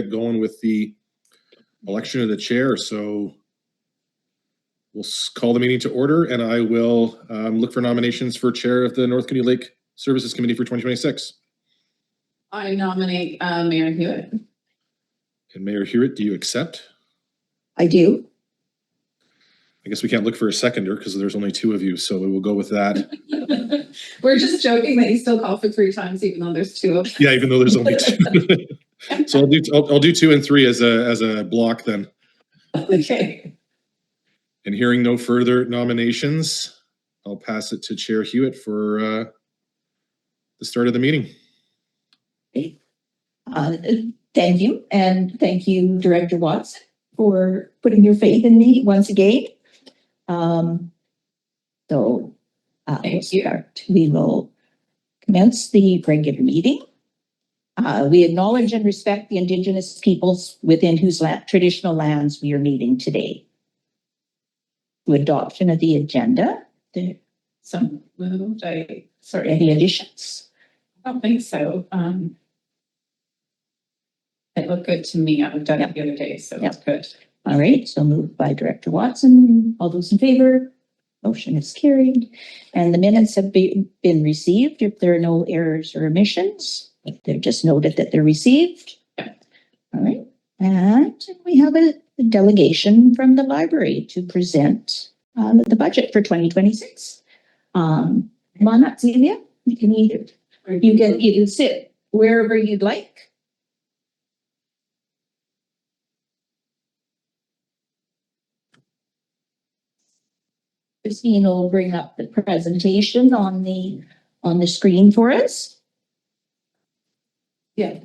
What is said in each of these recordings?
going with the election of the chair. So we'll call the meeting to order, and I will look for nominations for chair of the North Kootenay Lake Services Committee for 2026. I nominate Mayor Hewitt. And Mayor Hewitt, do you accept? I do. I guess we can't look for a seconder because there's only two of you, so we will go with that. We're just joking that you still call for 3 times, even though there's 2 of us. Yeah, even though there's only 2. So I'll do 2 and 3 as a block then. Okay. And hearing no further nominations, I'll pass it to Chair Hewitt for the start of the meeting. Thank you. And thank you, Director Watts, for putting your faith in me once again. Thank you. We will commence the regular meeting. We acknowledge and respect the Indigenous peoples within whose traditional lands we are meeting today. To adoption of the agenda. Some moved. Sorry. Any additions? I don't think so. It looked good to me. I've done it the other day, so it's good. All right, so moved by Director Watson. All those in favor? Motion is carried. And the minutes have been received. If there are no errors or omissions, they're just noted that they're received. Yeah. All right. And we have a delegation from the library to present the budget for 2026. Come on up, Celia. You can sit wherever you'd like. Christine will bring up the presentation on the screen for us. Yeah,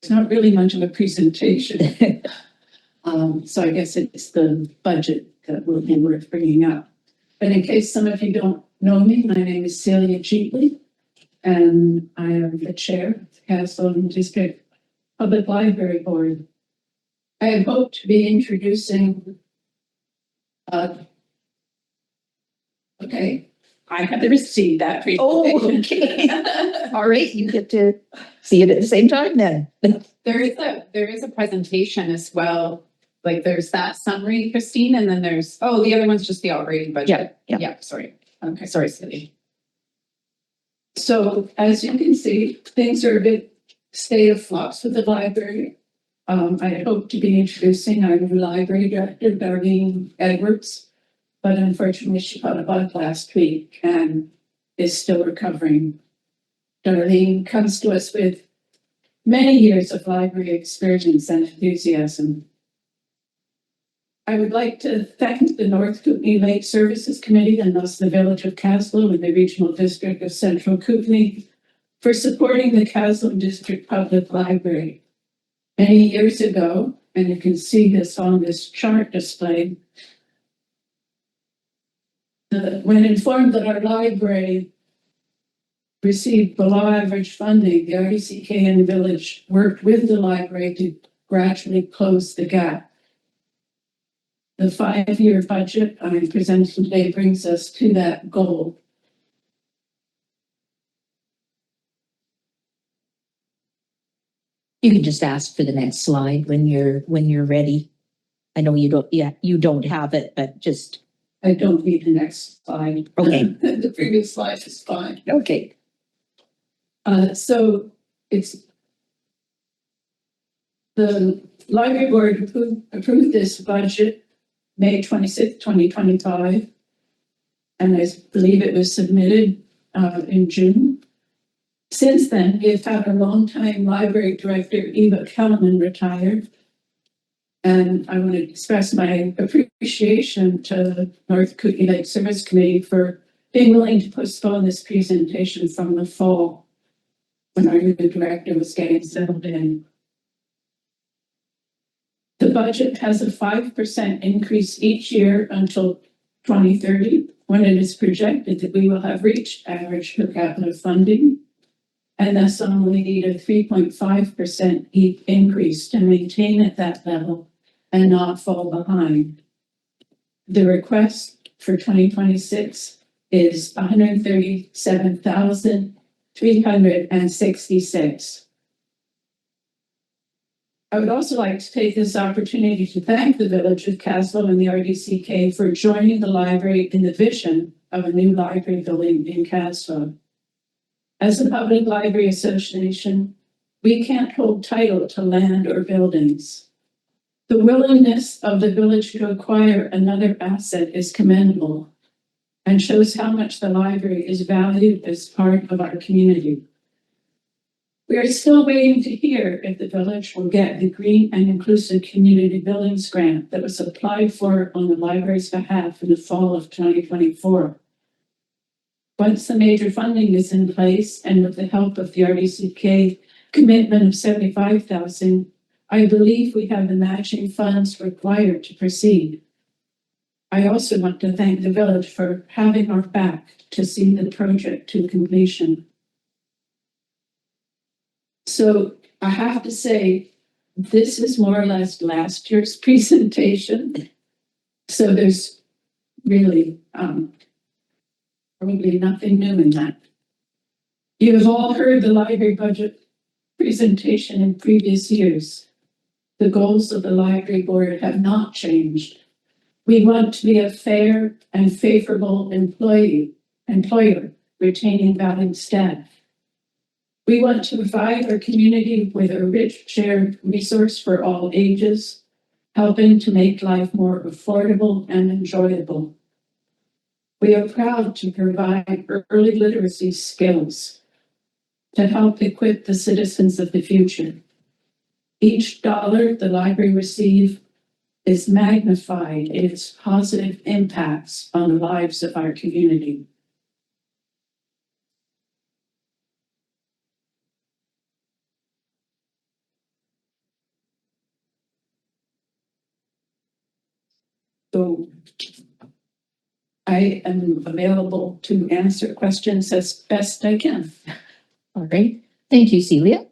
it's not really much of a presentation. So I guess it's the budget that will be worth bringing up. But in case some of you don't know me, my name is Celia Cheatley, and I am the chair of the Castle District Public Library Board. I had hoped to be introducing okay, I have received that presentation. Oh, okay. All right, you get to see it at the same time then. There is a presentation as well. Like there's that summary, Christine, and then there's the other one's just the operating budget. Yeah. Sorry. Okay. Sorry, Cindy. So as you can see, things are a bit state of flux with the library. I hope to be introducing our new library director, Darlene Edwards, but unfortunately she got a bug last week and is still recovering. Darlene comes to us with many years of library experience and enthusiasm. I would like to thank the North Kootenay Lake Services Committee and thus the Village of Caslow and the Regional District of Central Kootenay for supporting the Caslow District Public Library. Many years ago, and you can see this on this chart displayed, when informed that our library received below average funding, the RDCK and the village worked with the library to gradually close the gap. The 5-year budget I'm presenting today brings us to that goal. You can just ask for the next slide when you're ready. I know you don't have it, but just. I don't need the next slide. Okay. The previous slide is fine. Okay. So it's the library board approved this budget May 26, 2025, and I believe it was submitted in June. Since then, we have had a longtime library director, Eva Kellerman, retired. And I want to express my appreciation to North Kootenay Lake Service Committee for being willing to postpone this presentation from the fall when our new director was getting settled in. The budget has a 5% increase each year until 2030, when it is projected that we will have reached average per capita funding, and thus only need a 3.5% increase to maintain at that level and not fall behind. The request for 2026 is $137,366. I would also like to take this opportunity to thank the Village of Caslow and the RDCK for joining the library in the vision of a new library building in Caslow. As a public library association, we can't hold title to land or buildings. The willingness of the village to acquire another asset is commendable and shows how much the library is valued as part of our community. We are still waiting to hear if the village will get the Green and Inclusive Community Buildings Grant that was applied for on the library's behalf in the fall of 2024. Once the major funding is in place and with the help of the RDCK commitment of $75,000, I believe we have the matching funds required to proceed. I also want to thank the village for having our back to see the project to completion. So I have to say, this is more or less last year's presentation. So there's really probably nothing new in that. You have all heard the library budget presentation in previous years. The goals of the library board have not changed. We want to be a fair and favorable employer, retaining valued staff. We want to provide our community with a rich shared resource for all ages, helping to make life more affordable and enjoyable. We are proud to provide early literacy skills to help equip the citizens of the future. Each dollar the library receives is magnified in its positive impacts on the lives of our community. So I am available to answer questions as best I can. All right. Thank you, Celia.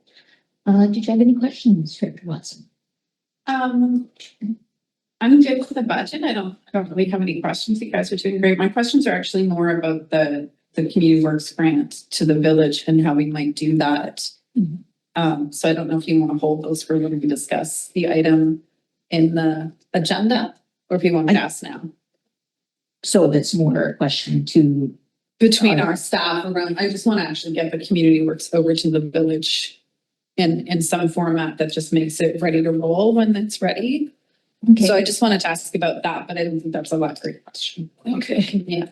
Did you have any questions, Director Watson? I'm good with the budget. I don't really have any questions. You guys are doing great. My questions are actually more about the community works grant to the village and how we might do that. So I don't know if you want to hold those for when we discuss the item in the agenda, or if you want to ask now. So it's more a question to Between our staff around, I just want to actually get the community works over to the village in some format that just makes it ready to roll when it's ready. okay. So I just wanted to ask about that, but I don't think that's a lot great question. Okay. Yeah.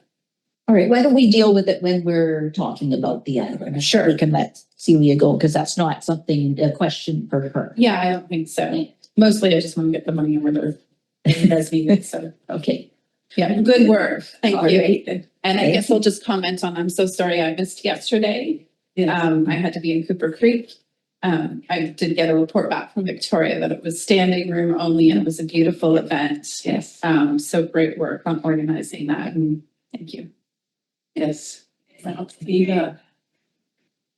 All right. Why don't we deal with it when we're talking about the item? Sure. We can let Celia go because that's not something, a question for her. Yeah, I don't think so. Mostly I just want to get the money over there. It does need it, so Okay. yeah, good work. Thank All you. right. And I Thank guess I'll just comment on, I'm so sorry I missed yesterday. I had to be in Cooper Creek. I did get a report back from Victoria that it was standing room only and it was a beautiful event. Yes. So great work on organizing that. And thank you. Yes. Well,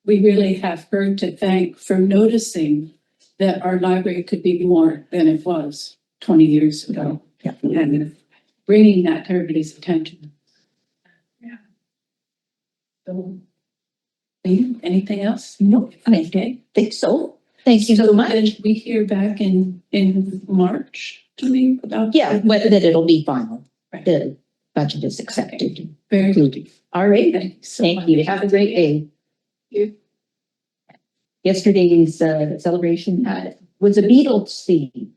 we really have her to thank for noticing that our library could be more than it was 20 years ago. Yeah. And bringing that to everybody's attention. Yeah. So, anything else? No, I Okay. think so. Thank you so much. Then we hear back in March, do we? About Yeah, whether that it'll be final. Right. The budget is accepted. Very good. All right. Thanks so Thank you. much. Have a great day. You. Yesterday's celebration was a Beatles theme.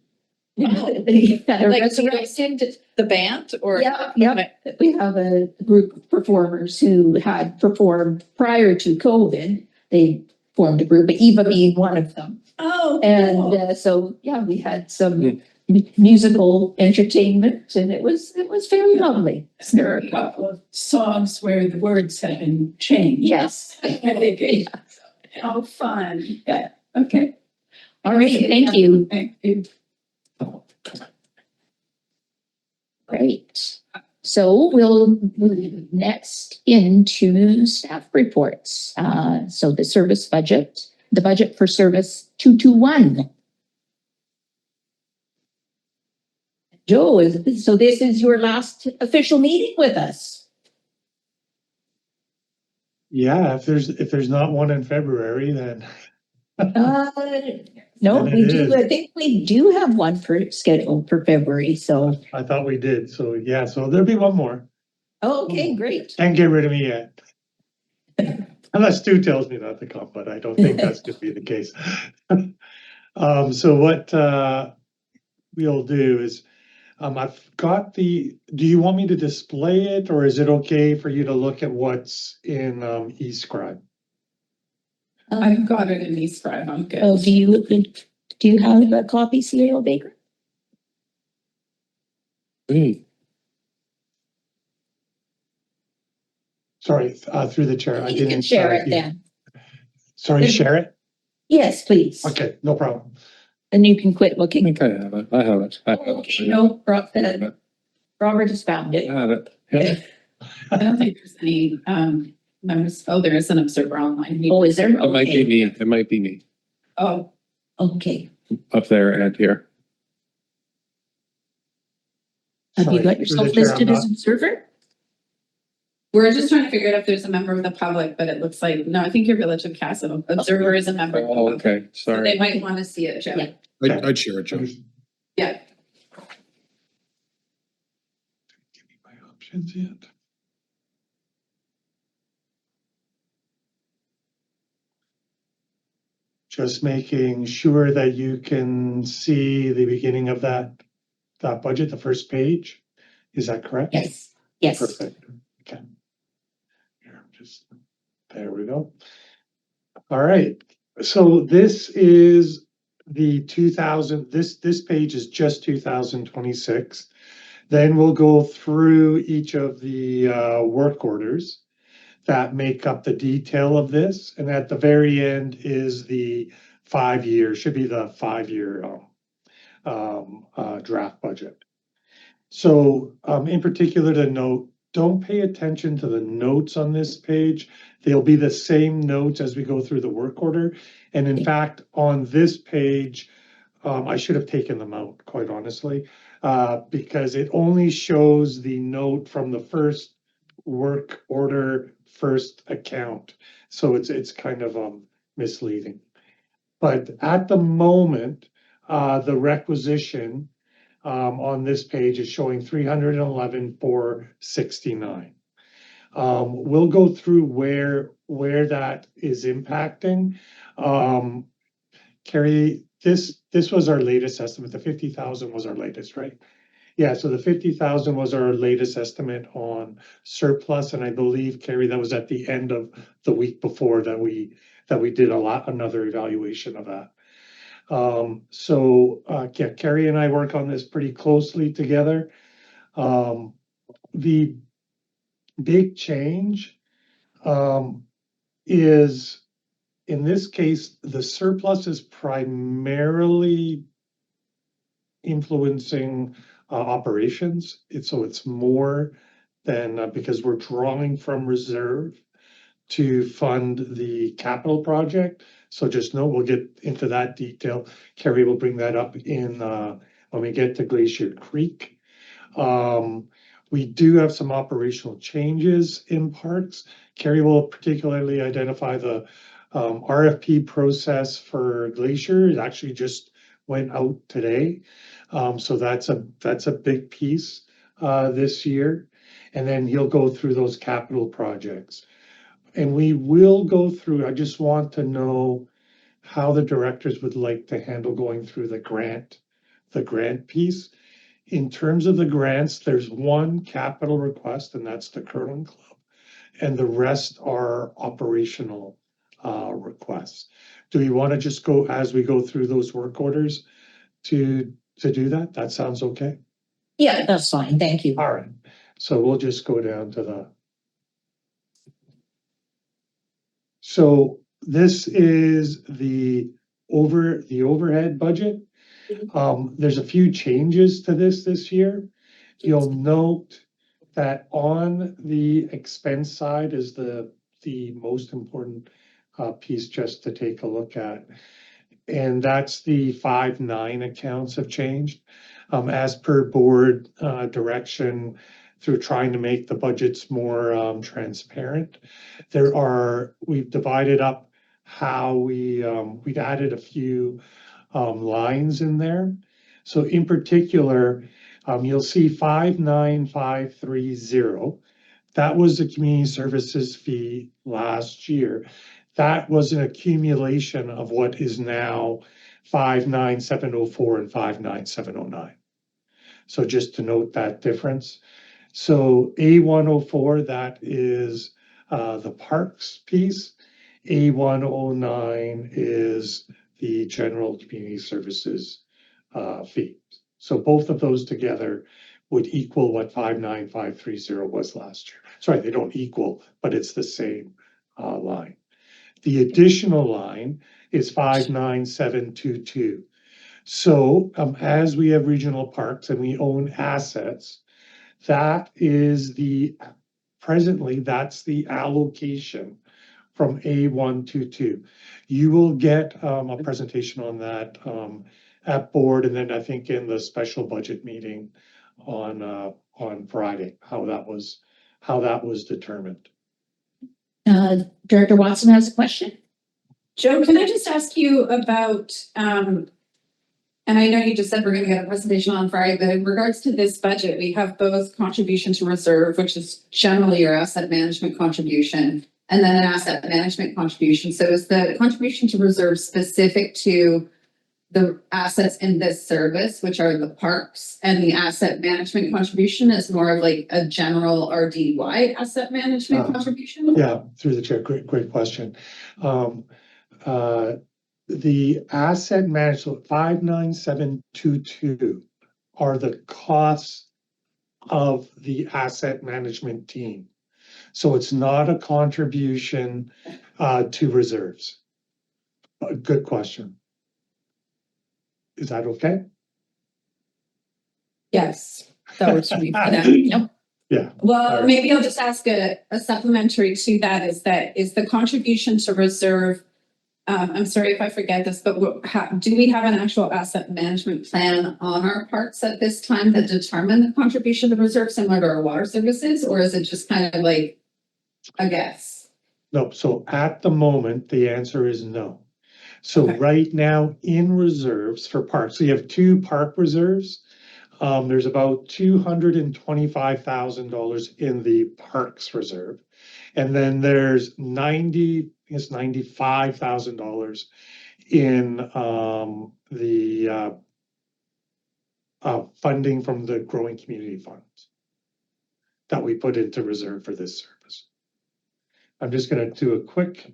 They had a Like resurrection. the band or? Yeah, yeah. We have a group of performers who had performed prior to COVID. They formed a group, Eva being one of them. Oh. And so, yeah, we had some musical entertainment and it was very lovely. There are a couple of songs where the words have been changed. Yes. How fun. Yeah. Okay. All right, thank you. Thank you. Great. So we'll move next into staff reports. So the service budget, the budget for service 221. Joe, so this is your last official meeting with us. Yeah, if there's not one in February, then No, And we it do, is. I think we do have one for scheduled for February, so, I thought we did, so yeah, so there'll be one more. oh, okay, great. Can't get rid of me yet. Unless Stu tells me not to come, but I don't think that's gonna be the case. So what we'll do is, I've got do you want me to display it, or is it okay for you to look at what's in eScribe? I've got it in eScribe, I'm good. Oh, do you have a copy, C.A.O. Baker? Sorry, through the chair, I You didn't. can share it then. Sorry, share it? Yes, please. Okay, no problem. And you can quit I looking. think I have it. I have it. I have it. No, Robert has found I it. have it. Yeah. I don't think there's any, there is an observer online. Oh, is there? It might be Okay. me. It might be me Oh, Okay. up there and here. Have you Sorry, got through yourself the chair, I'm listed as not- observer? we're just trying to figure out if there's a member of the public, but it looks like, no, I think your Village of Castle observer is a member. of the Oh, public. okay. So Sorry. they might want to see it, Joe. Yeah. I'd share it, Joe. Give Yeah. me my options yet. Just making sure that you can see the beginning of that budget, the first page. Is that correct? Yes, yes. Perfect. Okay. Here, there we go. All right. So this is the 2000, this page is just 2026. Then we'll go through each of the work orders that make up the detail of this. And at the very end is the 5-year, should be the 5-year draft budget. So in particular to note, don't pay attention to the notes on this page. They'll be the same notes as we go through the work order. And in fact, on this page, I should have taken them out, quite honestly, because it only shows the note from the first work order, first account. So it's kind of misleading. But at the moment, the requisition on this page is showing 311,469. We'll go through where that is impacting. Carrie, this was our latest estimate. The 50,000 was our latest, right? Yeah, so the 50,000 was our latest estimate on surplus, and I believe, Carrie, that was at the end of the week before that we did another evaluation of that. Yeah, Carrie and I work on this pretty closely together. The big change is, in this case, the surplus is primarily influencing operations. It's more than because we're drawing from reserve to fund the capital project. So just know we'll get into that detail. Carrie will bring that up in when we get to Glacier Creek. We do have some operational changes in parks. Carrie will particularly identify the RFP process for Glacier. It actually just went out today. So that's a big piece this year. And then he'll go through those capital projects. And we will go through, I just want to know how the directors would like to handle going through the grant piece. In terms of the grants, there's one capital request, and that's the curling club. And the rest are operational requests. Do we want to just go as we go through those work orders to do that? That sounds okay? Yeah, that's fine. Thank you. All right. So we'll just go down to the. So this is the overhead budget. There's a few changes to this year. You'll note that on the expense side is the most important piece just to take a look at. And that's the 5-9 accounts have changed as per board direction through trying to make the budgets more transparent. We've divided up how we've added a few lines in there. So in particular, you'll see 59530. That was the community services fee last year. That was an accumulation of what is now 59704 and 59709. So just to note that difference. So A104, that is the parks piece. A109 is the general community services fee. So both of those together would equal what 59530 was last year. Sorry, they don't equal, but it's the same line. The additional line is 59722. So as we have regional parks and we own assets, that is presently that's the allocation from A122. You will get a presentation on that at board, and then I think in the special budget meeting on Friday, how that was determined. Director Watson has a question. Joe, can I just ask you about, and I know you just said we're gonna get a presentation on Friday, but in regards to this budget, we have both contribution to reserve, which is generally your asset management contribution, and then an asset management contribution. So is the contribution to reserve specific to the assets in this service, which are the parks, and the asset management contribution is more of like a general RDY asset management contribution? Yeah, through the chair, great question. The asset management 59722 are the costs of the asset management team. So it's not a contribution to reserves. A good question. Is that okay? Yes, that works for me. Yep. Yeah. Well, maybe I'll just ask a supplementary to that is the contribution to reserve. I'm sorry if I forget this, but do we have an actual asset management plan on our parks at this time that determine the contribution to reserve similar to our water services, or is it just kind of like a guess? No, so at the moment, the answer is no. So Okay. right now in reserves for parks, so you have two park reserves. There's about $225,000 in the parks reserve. And then there's $95,000 in the funding from the growing community funds that we put into reserve for this service. I'm just gonna do a quick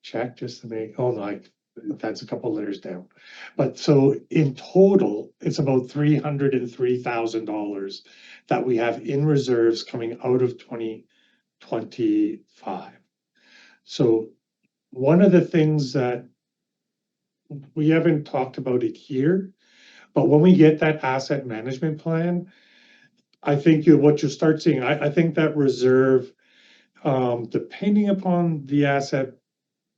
check just to make, oh, like, that's a couple letters down. But so in total, it's about $303,000 that we have in reserves coming out of 2025. So one of the things that we haven't talked about it here, but when we get that asset management plan, I think what you'll start seeing, I think that reserve, depending upon the asset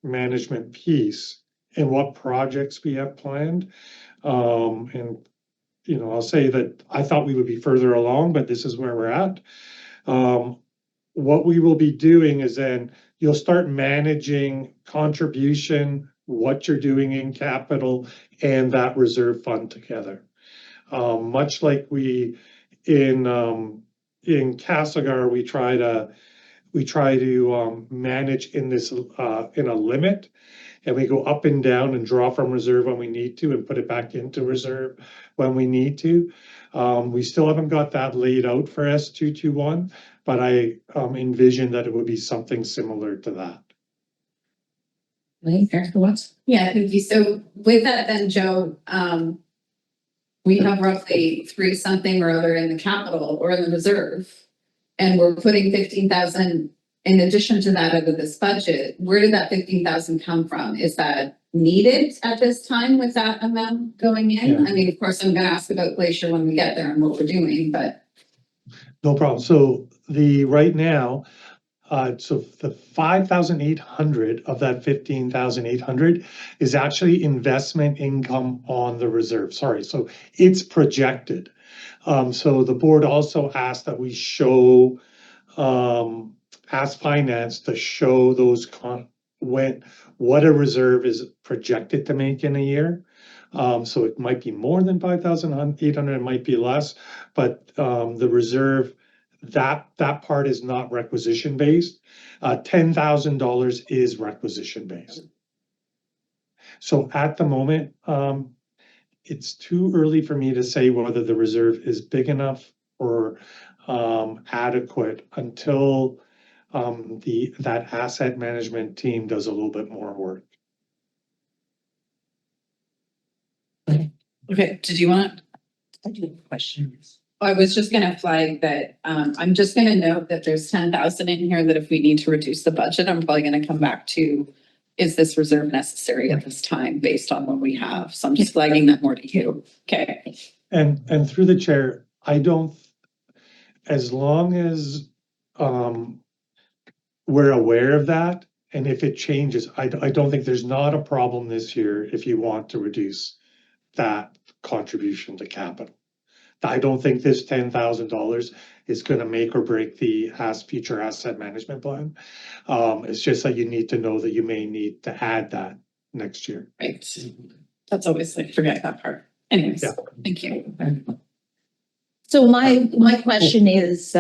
management piece and what projects we have planned. And, you know, I'll say that I thought we would be further along, but this is where we're at. What we will be doing is then you'll start managing contribution, what you're doing in capital, and that reserve fund together. Much like we in Castlegar, we try to manage in this in a limit, and we go up and down and draw from reserve when we need to and put it back into reserve when we need to. We still haven't got that laid out for S221, but I envision that it would be something similar to that. Director Watson. Yeah, thank you. So with that then, Joe, we have roughly 3 something or other in the capital or in the reserve. And we're putting 15,000 in addition to that out of this budget. Where did that 15,000 come from? Is that needed at this time with that amount going in? Yeah. I mean, of course, I'm gonna ask about Glacier when we get there and what we're doing, but. No problem. So right now, so the 5,800 of that 15,800 is actually investment income on the reserve. Sorry, so it's projected. So the board also asked that we show, ask finance to show those what a reserve is projected to make in a year. So it might be more than 5,800, it might be less, but the reserve, that part is not requisition based. $10,000 is requisition based. So at the moment, it's too early for me to say whether the reserve is big enough or adequate until that asset management team does a little bit more work. Okay, did you want? I do have questions. I was just gonna flag that, I'm just gonna note that there's 10,000 in here that if we need to reduce the budget, I'm probably gonna come back to. Is this reserve necessary at this time based on what we have? So I'm just flagging that more to you. Okay. And through the chair, I don't, as long as we're aware of that, and if it changes, I don't think there's not a problem this year if you want to reduce that contribution to capital. I don't think this $10,000 is gonna make or break the future asset management plan. It's just that you need to know that you may need to add that next year. Right. That's always, I forget that part. Anyways, Yeah. thank you. So my question is,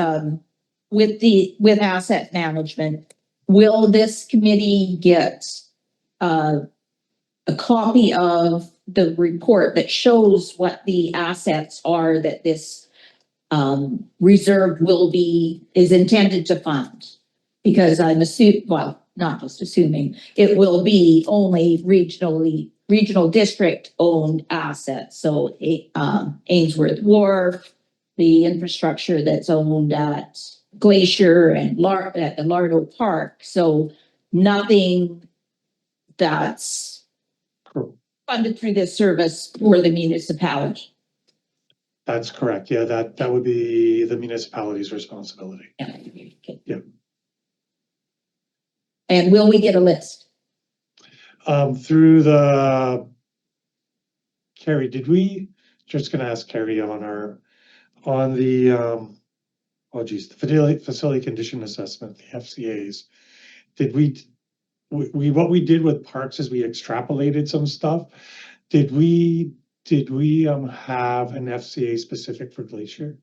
with asset management, will this committee get a copy of the report that shows what the assets are that this reserve is intended to fund? Because I'm assuming, well, not just assuming, it will be only regional district owned assets. So Ainsworth Wharf, the infrastructure that's owned at Glacier and at the Lardo Park. So nothing that's funded through this service for the municipality. That's correct. Yeah, that would be the municipality's responsibility. Okay. Yeah. And will we get a list? Through the Carrie, just gonna ask Carrie on the the facility condition assessment, the FCAs. Did what we did with parks is we extrapolated some stuff. Did we have an FCA specific for Glacier?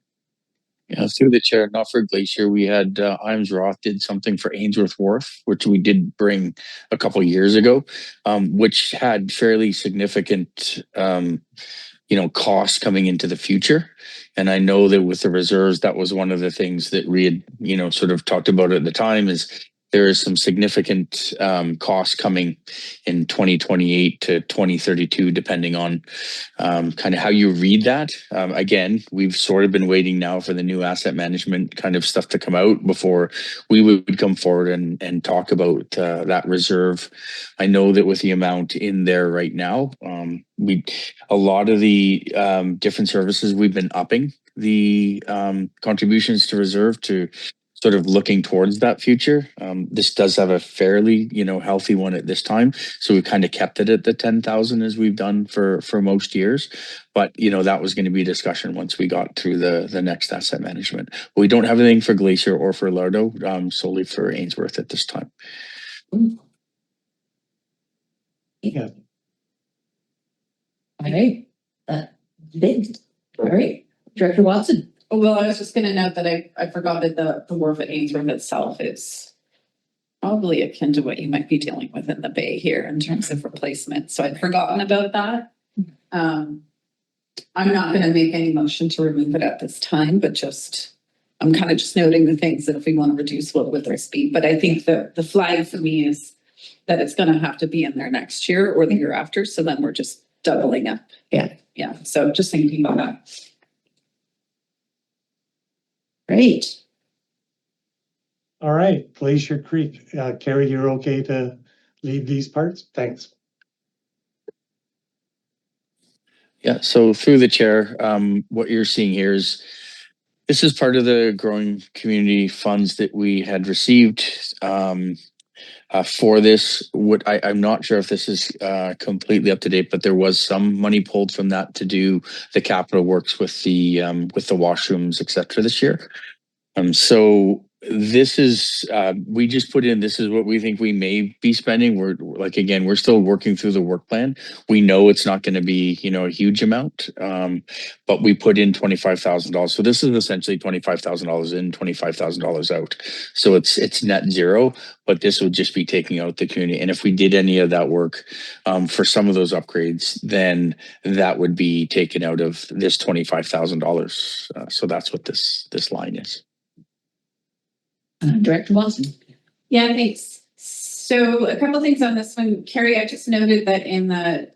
Yeah, through the chair, not for Glacier. We had Imes Roth did something for Ainsworth Wharf, which we did bring a couple years ago, which had fairly significant costs coming into the future. And I know that with the reserves, that was one of the things that we had, sort of talked about at the time is there is some significant costs coming in 2028 to 2032, depending on kind of how you read that. Again, we've sort of been waiting now for the new asset management kind of stuff to come out before we would come forward and talk about that reserve. I know that with the amount in there right now, a lot of the different services we've been upping the contributions to reserve to sort of looking towards that future. This does have a fairly, healthy one at this time. So we kind of kept it at the 10,000 as we've done for most years. But, that was going to be a discussion once we got through the next asset management. We don't have anything for Glacier or for Lardo, solely for Ainsworth at this time. Yeah. All right. Big. All right. Director Watson. Well, I was just gonna note that I forgot that the wharf at Ainsworth itself is probably akin to what you might be dealing with in the bay here in terms of replacement. So I'd forgotten about that. I'm not gonna make any motion to remove it at this time, but I'm kind of just noting the things that if we want to reduce, what would this be? But I think the flag for me is that it's gonna have to be in there next year or the year after. So then we're just doubling up. Yeah. Yeah. So just thinking about that. Great. All right, Glacier Creek. Carrie, you're okay to lead these parts? Thanks. Yeah, so through the chair, what you're seeing here is this is part of the growing community funds that we had received for this. I'm not sure if this is completely up to date, but there was some money pulled from that to do the capital works with the washrooms, etc. this year. So this is, we just put in, this is what we think we may be spending. We're like, again, we're still working through the work plan. We know it's not going to be, you know, a huge amount. But we put in $25,000. So this is essentially $25,000 in, $25,000 out. So it's net zero, but this would just be taking out the community. And if we did any of that work, for some of those upgrades, then that would be taken out of this $25,000. So that's what this line is. Director Wilson. Yeah, thanks. So a couple things on this one. Carrie, I just noted that in the,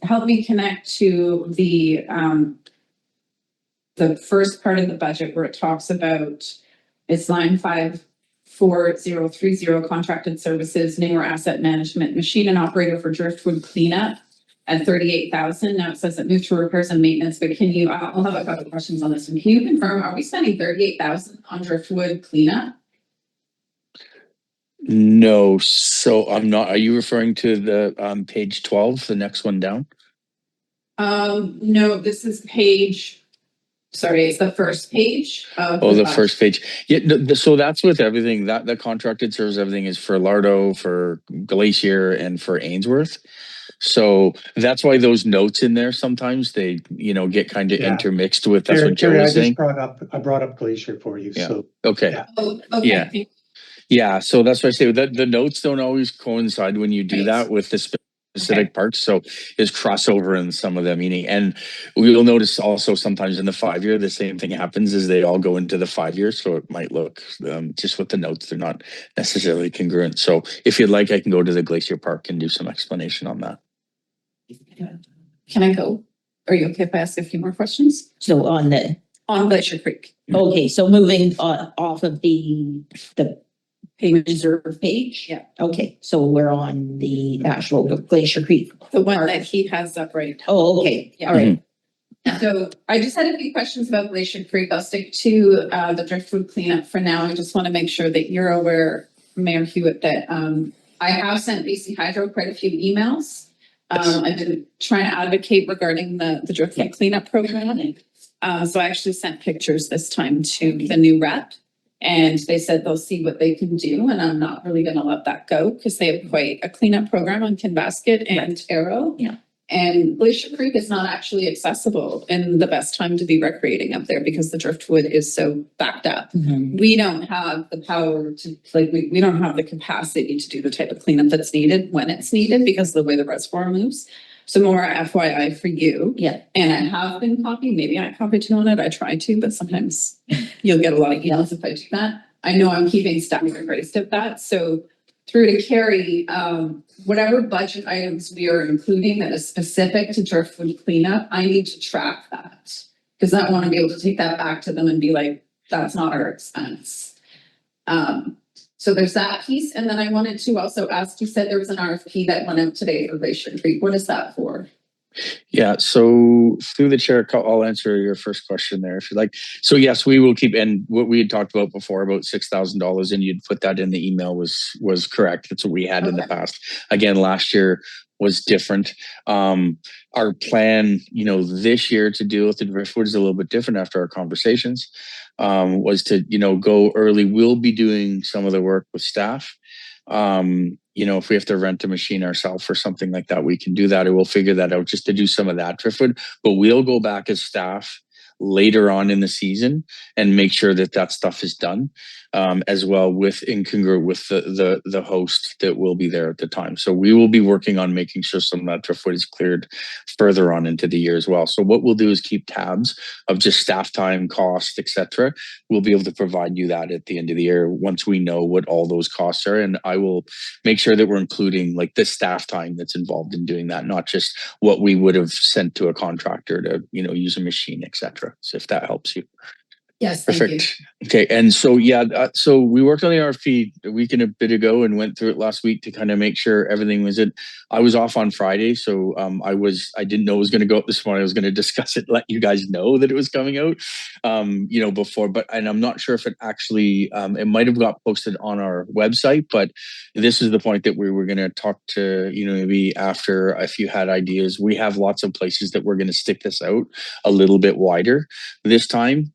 help me connect to the first part of the budget where it talks about, it's line 54030, contracted services, neighbor asset management, machine and operator for driftwood cleanup at 38,000. Now it says it moved to repairs and maintenance, but can you, I'll have a couple of questions on this one. Can you confirm, are we spending 38,000 on driftwood cleanup? No, so I'm not. Are you referring to the page 12, the next one down? No, this is page, sorry, it's the first page. Oh, the first page. Yeah, so that's with everything that the contracted service, everything is for Lardo, for Glacier, and for Ainsworth. So that's why those notes in there sometimes they, you know, get kind of Yeah. intermixed with. That's what Joe Terry, was saying. I brought up Glacier for you, Yeah. so. Okay. Yeah. Oh, okay. Yeah. Yeah, so that's why I say that the notes don't always coincide when you do Right. that with the specific parts. So there's crossover in some of the meaning. And we'll notice also sometimes in the 5-year, the same thing happens is they all go into the 5 years. So it might look just with the notes, they're not necessarily congruent. So if you'd like, I can go to the Glacier Park and do some explanation on that. Can I go? Are you okay if I ask a few more questions? So on On Glacier Creek. okay, so moving off of the reserve page? Yeah. Okay, so we're on the actual Glacier Creek. The one that he has up right. Oh, okay, Yeah. all right. So I just had a few questions about Glacier Creek. I'll stick to the driftwood cleanup for now. I just want to make sure that you're aware, Mayor Hewitt, that I have sent BC Hydro quite a few emails. I've been trying to advocate regarding the driftwood cleanup program. So I actually sent pictures this time to the new rep. And they said they'll see what they can do, and I'm not really gonna let that go because they have quite a cleanup program on Kinbasket and Arrow. Yeah. And Glacier Creek is not actually accessible in the best time to be recreating up there because the driftwood is so backed up. Mhm. We don't have the power to, like, we don't have the capacity to do the type of cleanup that's needed when it's needed because of the way the reservoir moves. So more FYI for you. Yeah. And I have been copied, maybe I copied you on it, I try to, but sometimes you'll get a lot of emails if I do that. I know I'm keeping staff abreast of that, so through to Carrie, whatever budget items we are including that is specific to driftwood cleanup, I need to track that. Cause I wanna be able to take that back to them and be like, that's not our expense. So there's that piece, and then I wanted to also ask, you said there was an RFP that went out today for Glacier Creek, what is that for? Yeah, so through the chair, I'll answer your first question there if you like. So yes, we will keep, and what we had talked about before about $6,000, and you'd put that in the email was correct. That's what we had in the past. Again, last year was different. Our plan, you know, this year to deal with the driftwood is a little bit different after our conversations. Was to, you know, go early. We'll be doing some of the work with staff. You know, if we have to rent a machine ourselves or something like that, we can do that, or we'll figure that out just to do some of that driftwood. But we'll go back as staff later on in the season and make sure that that stuff is done, as well with incongruent with the host that will be there at the time. So we will be working on making sure some of that driftwood is cleared further on into the year as well. So what we'll do is keep tabs of just staff time, cost, etc. We'll be able to provide you that at the end of the year once we know what all those costs are, and I will make sure that we're including like the staff time that's involved in doing that, not just what we would have sent to a contractor to, you know, use a machine, etc. So if that helps you. Yes, thank Perfect. Okay, and so yeah, so we worked on the RFP a week and a bit ago and went through it last week to kind of make sure everything was in. I was off on Friday, so I didn't know it was going to go up this morning. I was going to discuss it, let you guys know that it was coming out, you know, before. But and I'm not sure if it actually it might have got posted on our website. But this is the point that we were going to talk to, you know, maybe after if you had ideas. We have lots of places that we're going to stick this out a little bit wider this time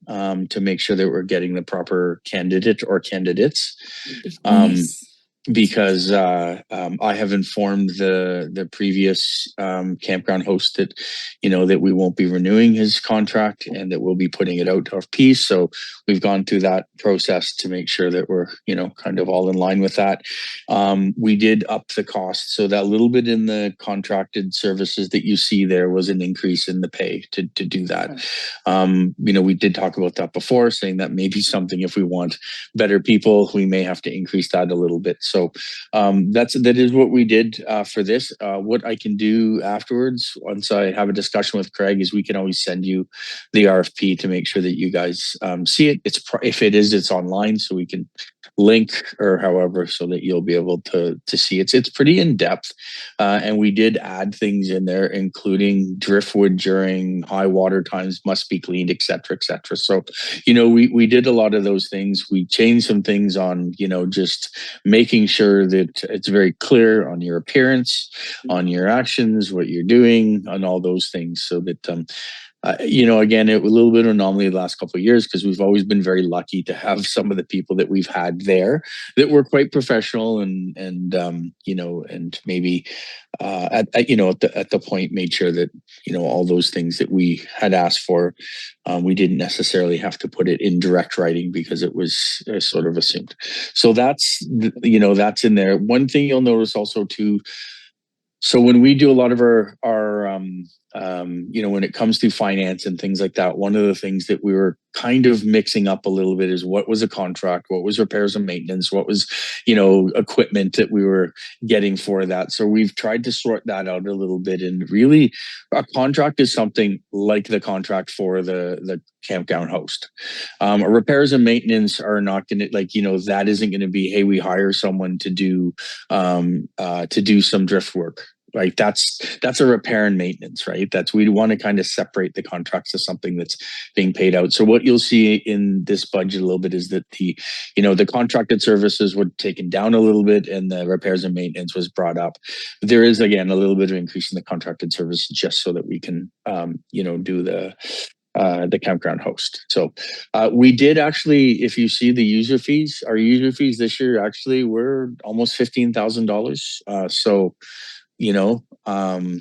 to make sure that we're getting the proper candidate or candidates. Nice. Because I have informed the previous campground host that, you know, that we won't be renewing his contract and that we'll be putting it out of piece. So we've gone through that process to make sure that we're, you know, kind of all in line with that. We did up the cost. So that little bit in the contracted services that you see there was an increase in the pay to do that. You know, we did talk about that before, saying that maybe something, if we want better people, we may have to increase that a little bit. So that is what we did for this. What I can do afterwards, once I have a discussion with Craig, is we can always send you the RFP to make sure that you guys see it. If it is, it's online, so we can link or however, so that you'll be able to see it. It's pretty in depth, and we did add things in there, including driftwood during high water times must be cleaned, etc., etc. So, you know, we did a lot of those things. We changed some things on, you know, just making sure that it's very clear on your appearance, on your actions, what you're doing, on all those things, so that you know, again, it was a little bit of an anomaly the last couple of years because we've always been very lucky to have some of the people that we've had there that were quite professional and you know, and maybe you know, at the point made sure that, you know, all those things that we had asked for, we didn't necessarily have to put it in direct writing because it was sort of assumed. So that's, you know, that's in there. One thing you'll notice also too, so when we do a lot of our you know, when it comes to finance and things like that, one of the things that we were kind of mixing up a little bit is what was a contract, what was repairs and maintenance, what was, you know, equipment that we were getting for that. So we've tried to sort that out a little bit. And really, a contract is something like the contract for the campground host. Repairs and maintenance are not going to, like, you know, that isn't going to be, hey, we hire someone to do some drift work. Right, that's a repair and maintenance, right? We want to kind of separate the contracts as something that's being paid out. So what you'll see in this budget a little bit is that the, you know, the contracted services were taken down a little bit and the repairs and maintenance was brought up. But there is, again, a little bit of increase in the contracted service just so that we can, you know, do the campground host. So we did actually, if you see the user fees, our user fees this year actually were almost $15,000. So, you know,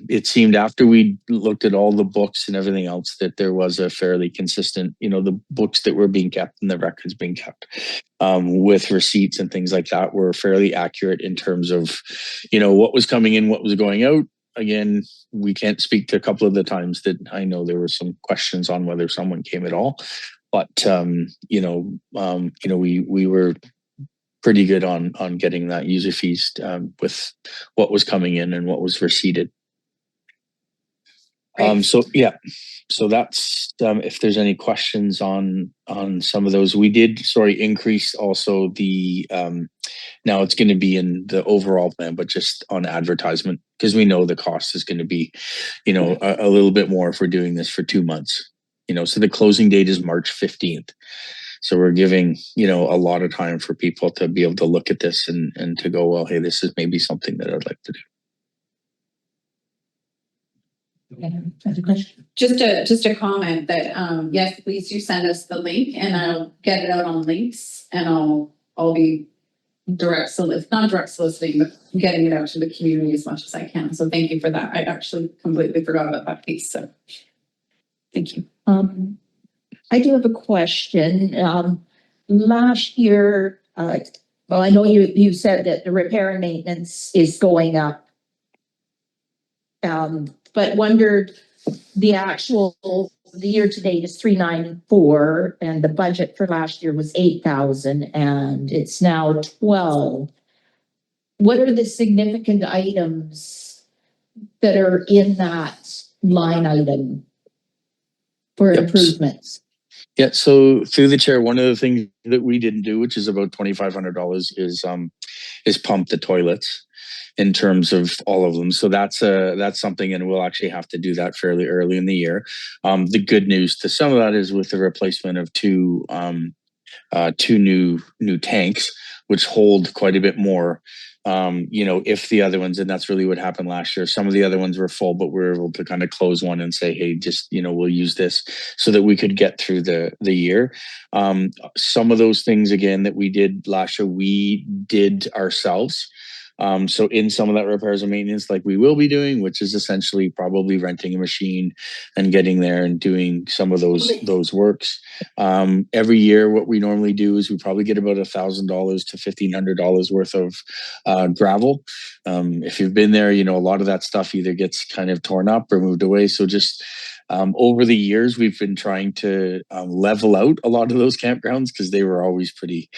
it seemed after we looked at all the books and everything else that there was a fairly consistent, you know, the books that were being kept and the records being kept with receipts and things like that were fairly accurate in terms of, you know, what was coming in, what was going out. Again, we can't speak to a couple of the times that I know there were some questions on whether someone came at all, but you know, we were pretty good on getting that user fees with what was coming in and what was receipted. So yeah, so that's if there's any questions on some of those. We did increase also the now it's going to be in the overall plan, but just on advertisement because we know the cost is going to be, you know, a little bit more if we're doing this for 2 months. You know, so the closing date is March 15th. So we're giving, you know, a lot of time for people to be able to look at this and to go, well, hey, this is maybe something that I'd like to do. Just a comment that yes, please do send us the link and I'll get it out on links and I'll be not direct soliciting, but getting it out to the community as much as I can. So thank you for that. I actually completely forgot about that piece. So thank you. I do have a question. Last year, well, I know you said that the repair and maintenance is going up. But wondered the year to date is 394 and the budget for last year was 8,000 and it's now 12. What are the significant items that are in that line item for improvements? Yeah, so through the chair, one of the things that we didn't do, which is about $2,500, is pump the toilets in terms of all of them. So that's something, and we'll actually have to do that fairly early in the year. The good news to some of that is with the replacement of two new tanks, which hold quite a bit more. if the other ones, and that's really what happened last year, some of the other ones were full, but we were able to kind of close one and say, hey, just, we'll use this so that we could get through the year. Some of those things, again, that we did last year, we did ourselves. So in some of that repairs and maintenance, like we will be doing, which is essentially probably renting a machine and getting there and doing some of those works. Every year, what we normally do is we probably get about $1,000 to $1,500 worth of gravel. If you've been there, a lot of that stuff either gets kind of torn up or moved away. So just over the years, we've been trying to level out a lot of those campgrounds because they were always pretty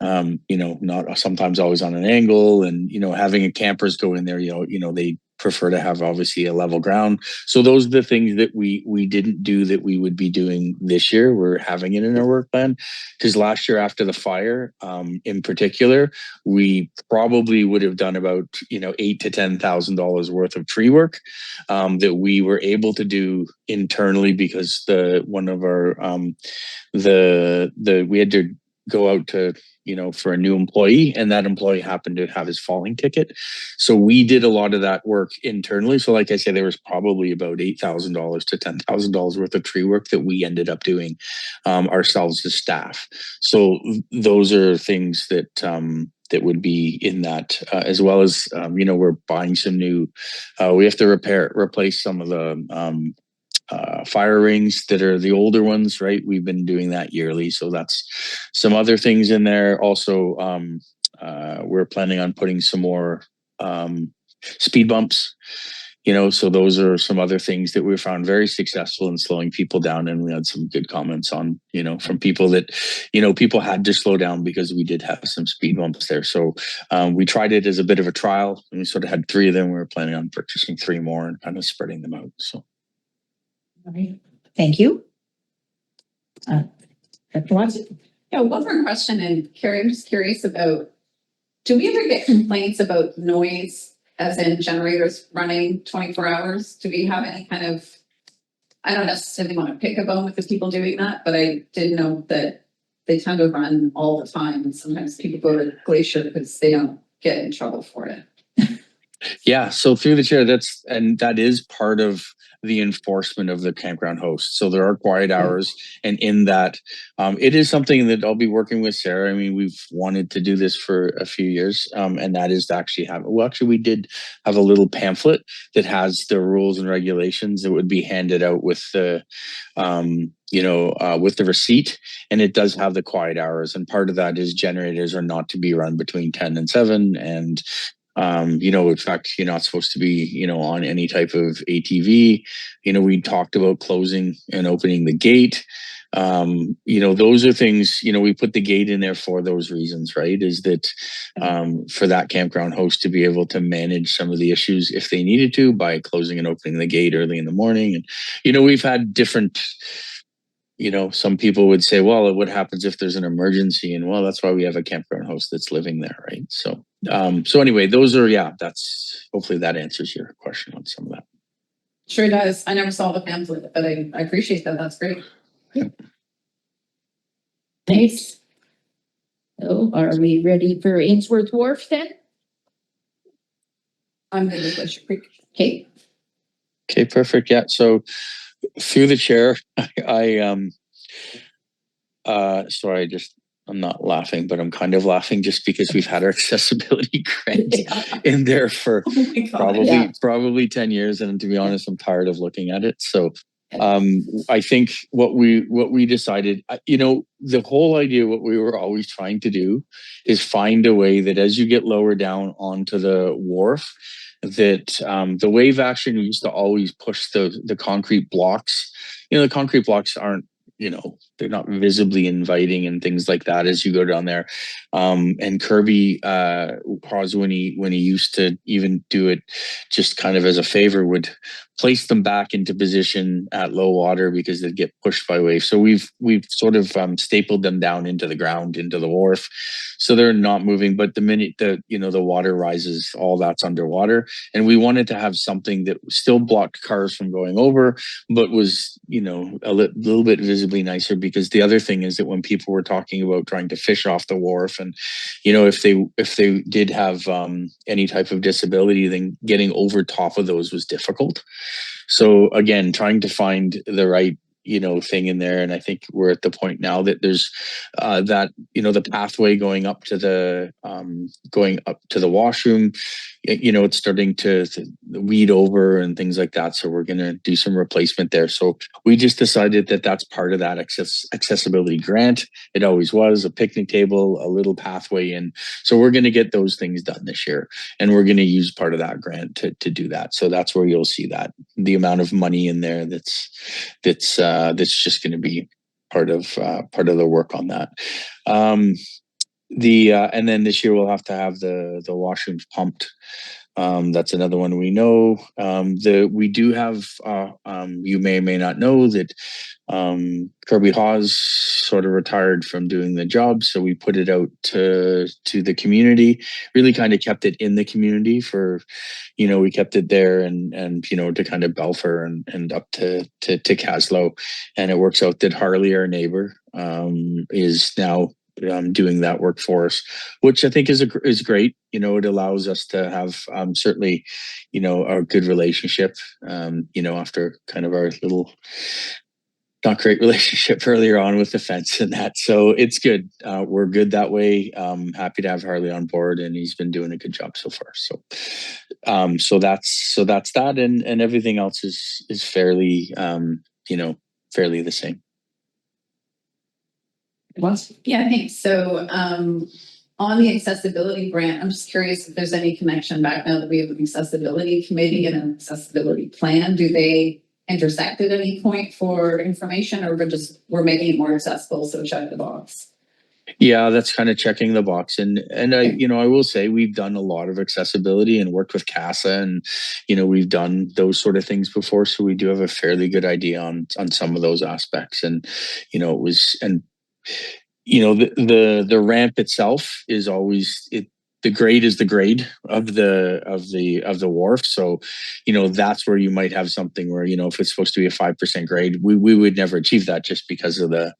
not sometimes always on an angle, and having a campers go in there, they prefer to have obviously a level ground. So those are the things that we didn't do that we would be doing this year. We're having it in our work plan because last year after the fire, in particular, we probably would have done about $8,000 to $10,000 worth of tree work that we were able to do internally because one of our we had to go out to for a new employee, and that employee happened to have his falling ticket. So we did a lot of that work internally. So like I said, there was probably about $8,000 to $10,000 worth of tree work that we ended up doing ourselves as staff. So those are things that that would be in that, as well as we're buying some new. We have to replace some of the fire rings that are the older ones, right? We've been doing that yearly. So that's some other things in there. Also, we're planning on putting some more speed bumps, so those are some other things that we found very successful in slowing people down. And we had some good comments on, from people that, people had to slow down because we did have some speed bumps there. So we tried it as a bit of a trial, and we sort of had 3 of them. We were planning on purchasing 3 more and kind of spreading them out. So. All right. Thank you. Dr. Watson? Yeah, one more question, and Carrie, I'm just curious about, do we ever get complaints about noise, as in generators running 24 hours? Do we have any kind of, I don't necessarily want to pick a bone with the people doing that, but I did know that they tend to run all the time, and sometimes people go to Glacier because they don't get in trouble for it. Yeah, so through the chair, that is part of the enforcement of the campground host. So there are quiet hours, and in that, it is something that I'll be working with Sarah. I mean, we've wanted to do this for a few years, and that is to actually have. Well, actually, we did have a little pamphlet that has the rules and regulations that would be handed out with the, with the receipt, and it does have the quiet hours. And part of that is generators are not to be run between 10 and 7, and in fact, you're not supposed to be, on any type of ATV. We talked about closing and opening the gate. Those are things, we put the gate in there for those reasons, right? Is that for that campground host to be able to manage some of the issues if they needed to by closing and opening the gate early in the morning. And, we've had different, some people would say, well, what happens if there's an emergency? And well, that's why we have a campground host that's living there, right? So, anyway, those are, that's, hopefully that answers your question on some of that. Sure does. I never saw the pamphlet, but I appreciate that. That's great. Thanks. So are we ready for Ainsworth Wharf then? I'm good with Glacier Creek. Okay. Okay, perfect. Yeah. So through the chair, I'm not laughing, but I'm kind of laughing just because we've had our accessibility grant in there for probably 10 years. And to be honest, I'm tired of looking at it. So I think what we decided, the whole idea, what we were always trying to do is find a way that as you get lower down onto the wharf, that the wave action used to always push the concrete blocks. The concrete blocks aren't, they're not visibly inviting and things like that as you go down there. And Kirby Hawes, when he used to even do it just kind of as a favor, would place them back into position at low water because they'd get pushed by waves. So we've sort of stapled them down into the ground, into the wharf, so they're not moving. But the minute the water rises, all that's underwater. And we wanted to have something that still blocked cars from going over, but was a little bit visibly nicer. Because the other thing is that when people were talking about trying to fish off the wharf, and if they did have any type of disability, then getting over top of those was difficult. So again, trying to find the right thing in there. And I think we're at the point now that there's that the pathway going up to the washroom, it's starting to weed over and things like that. So we're going to do some replacement there. So we just decided that that's part of that accessibility grant. It always was a picnic table, a little pathway in. So we're going to get those things done this year, and we're going to use part of that grant to do that. So that's where you'll see that the amount of money in there that's just going to be part of the work on that. And then this year we'll have to have the washrooms pumped. That's another one we know. We do have, you may or may not know that Kirby Hawes sort of retired from doing the job, so we put it out to the community. Really kind of kept it in the community for, we kept it there and to kind of Belfer and up to Caslow. And it works out that Harley, our neighbor, is now doing that work for us, which I think is great. It allows us to have certainly, a good relationship, after kind of our little not great relationship earlier on with the fence and that. So it's good. We're good that way. Happy to have Harley on board, and he's been doing a good job so far. So that's that, and everything else is fairly, fairly the same. Yeah, thanks. So on the accessibility grant, I'm just curious if there's any connection back now that we have an accessibility committee and an accessibility plan. Do they intersect at any point for information, or we're making it more accessible, so check the box? Yeah, that's kind of checking the box. And I will say we've done a lot of accessibility and worked with CASA, and we've done those sort of things before, so we do have a fairly good idea on some of those aspects. And it was, and the ramp itself is always the grade is the grade of the wharf. So, that's where you might have something where, if it's supposed to be a 5% grade, we would never achieve that just because of the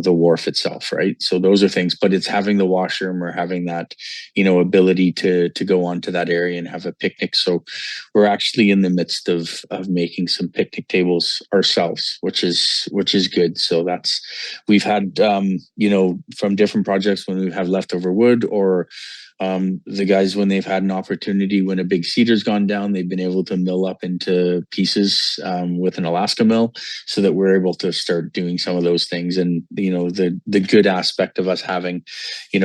wharf itself. Right. So those are things, but it's having the washroom or having that, ability to go onto that area and have a picnic. So we're actually in the midst of making some picnic tables ourselves, which is good. So we've had, from different projects when we have leftover wood, or the guys, when they've had an opportunity, when a big cedar's gone down, they've been able to mill up into pieces with an Alaska mill, so that we're able to start doing some of those things. And the good aspect of us having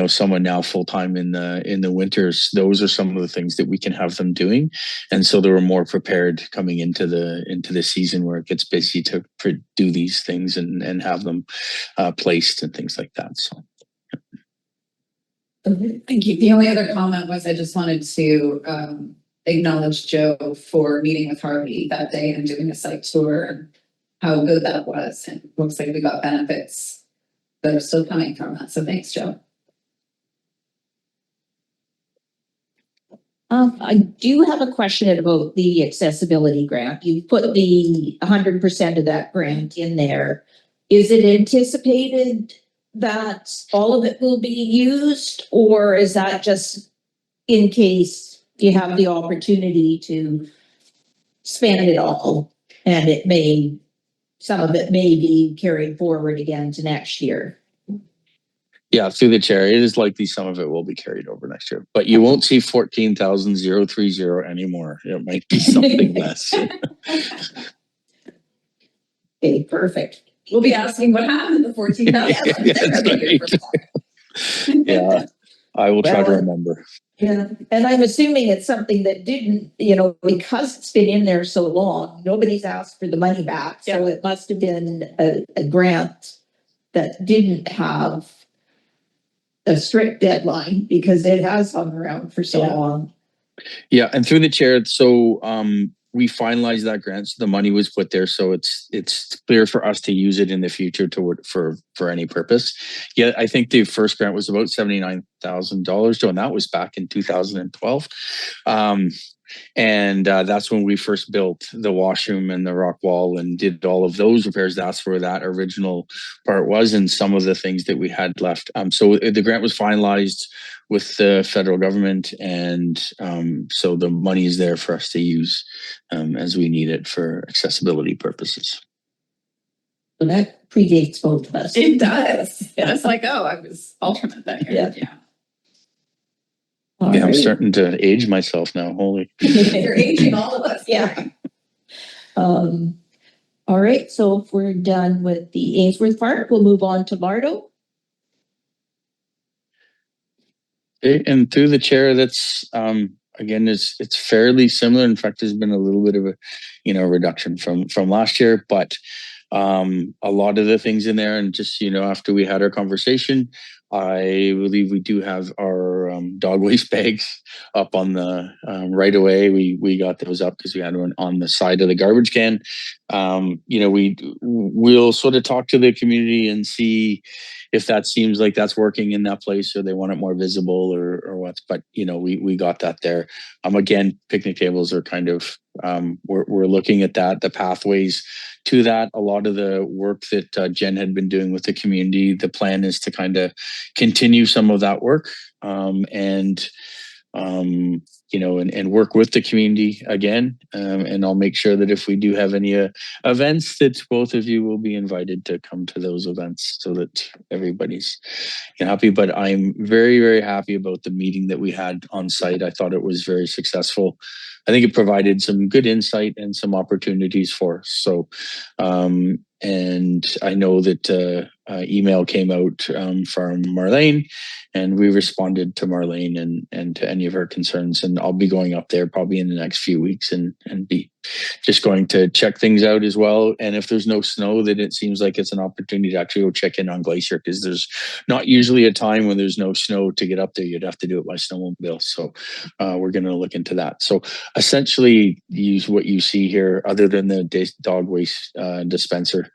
someone now full-time in the winters, those are some of the things that we can have them doing. And so they were more prepared coming into the season where it gets busy to do these things and have them placed and things like that. So thank you. The only other comment was I just wanted to acknowledge Joe for meeting with Harvey that day and doing a site tour, and how good that was. And it looks like we got benefits that are still coming from that. So thanks, Joe. I do have a question about the accessibility grant. You put the 100% of that grant in there. Is it anticipated that all of it will be used, or is that just in case you have the opportunity to spend it all, and some of it may be carried forward again to next year? Yeah, through the chair, it is likely some of it will be carried over next year, but you won't see 14,030 anymore. It might be something less. Okay, perfect. We'll be asking what happened to the 14,000. Yeah, I will try to remember. Yeah, and I'm assuming it's something that didn't, because it's been in there so long, nobody's asked for the money back. So it must have been a grant that didn't have a strict deadline, because it has hung around for so long. Yeah, and through the chair, so we finalized that grant, so the money was put there, so it's clear for us to use it in the future for any purpose. Yeah, I think the first grant was about $79,000, and that was back in 2012. And that's when we first built the washroom and the rock wall and did all of those repairs. That's where that original part was, and some of the things that we had left. So the grant was finalized with the federal government, and so the money is there for us to use as we need it for accessibility purposes. So that predates both of us. It does. Yeah, it's like, oh, I was alternate that year. Yeah. Yeah. All Yeah, I'm right. starting to age myself now. Holy. You're aging all of us. Yeah. All right, so if we're done with the Ainsworth part, we'll move on to Lardo. And through the chair, that's again, it's fairly similar. In fact, there's been a little bit of a reduction from last year, but a lot of the things in there, and just after we had our conversation, I believe we do have our dog waste bags up on the right away. We got those up because we had one on the side of the garbage can. We'll sort of talk to the community and see if that seems like that's working in that place, or they want it more visible, or what. But we got that there. Again, picnic tables are kind of we're looking at that, the pathways to that. A lot of the work that Jen had been doing with the community, the plan is to kind of continue some of that work, and work with the community again. And I'll make sure that if we do have any events, that both of you will be invited to come to those events, so that everybody's happy. But I'm very, very happy about the meeting that we had on site. I thought it was very successful. I think it provided some good insight and some opportunities for us. So, and I know that email came out from Marlene, and we responded to Marlene and to any of her concerns. And I'll be going up there probably in the next few weeks and be just going to check things out as well. And if there's no snow, then it seems like it's an opportunity to actually go check in on Glacier, because there's not usually a time when there's no snow to get up there. You'd have to do it by snowmobile. So we're going to look into that. So essentially, use what you see here, other than the dog waste dispenser.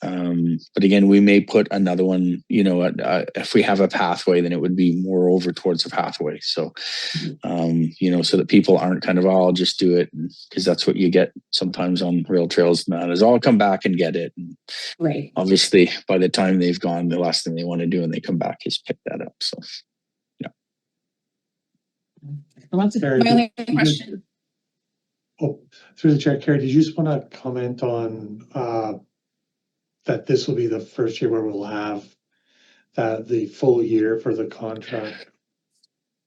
But again, we may put another one, if we have a pathway, then it would be more over towards the pathway. So, so that people aren't kind of, I'll just do it, because that's what you get sometimes on rail trails. And that is, I'll come back and get it. And Right. obviously, by the time they've gone, the last thing they want to do when they come back is pick that up. So, yeah. Carrie, My only did you- question. Oh, through the chair, Carrie, did you just want to comment on that this will be the first year where we'll have the full year for the contract?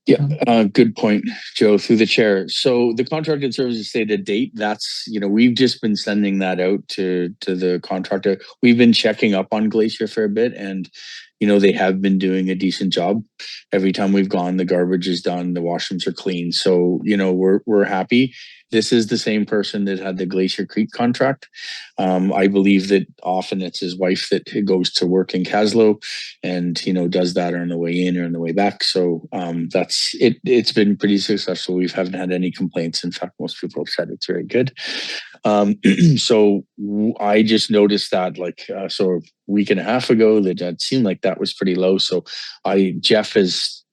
Yeah, good point, Joe, through the chair. So the contracted services stated date, that's, we've just been sending that out to the contractor. We've been checking up on Glacier a fair bit, and, they have been doing a decent job. Every time we've gone, the garbage is done, the washrooms are clean. So, we're happy. This is the same person that had the Glacier Creek contract. I believe that often it's his wife that goes to work in Caslow and, does that on the way in or on the way back. So that's it. It's been pretty successful. We haven't had any complaints. In fact, most people have said it's very good. So I just noticed that so a week and a half ago that seemed like that was pretty low. So Jeff is,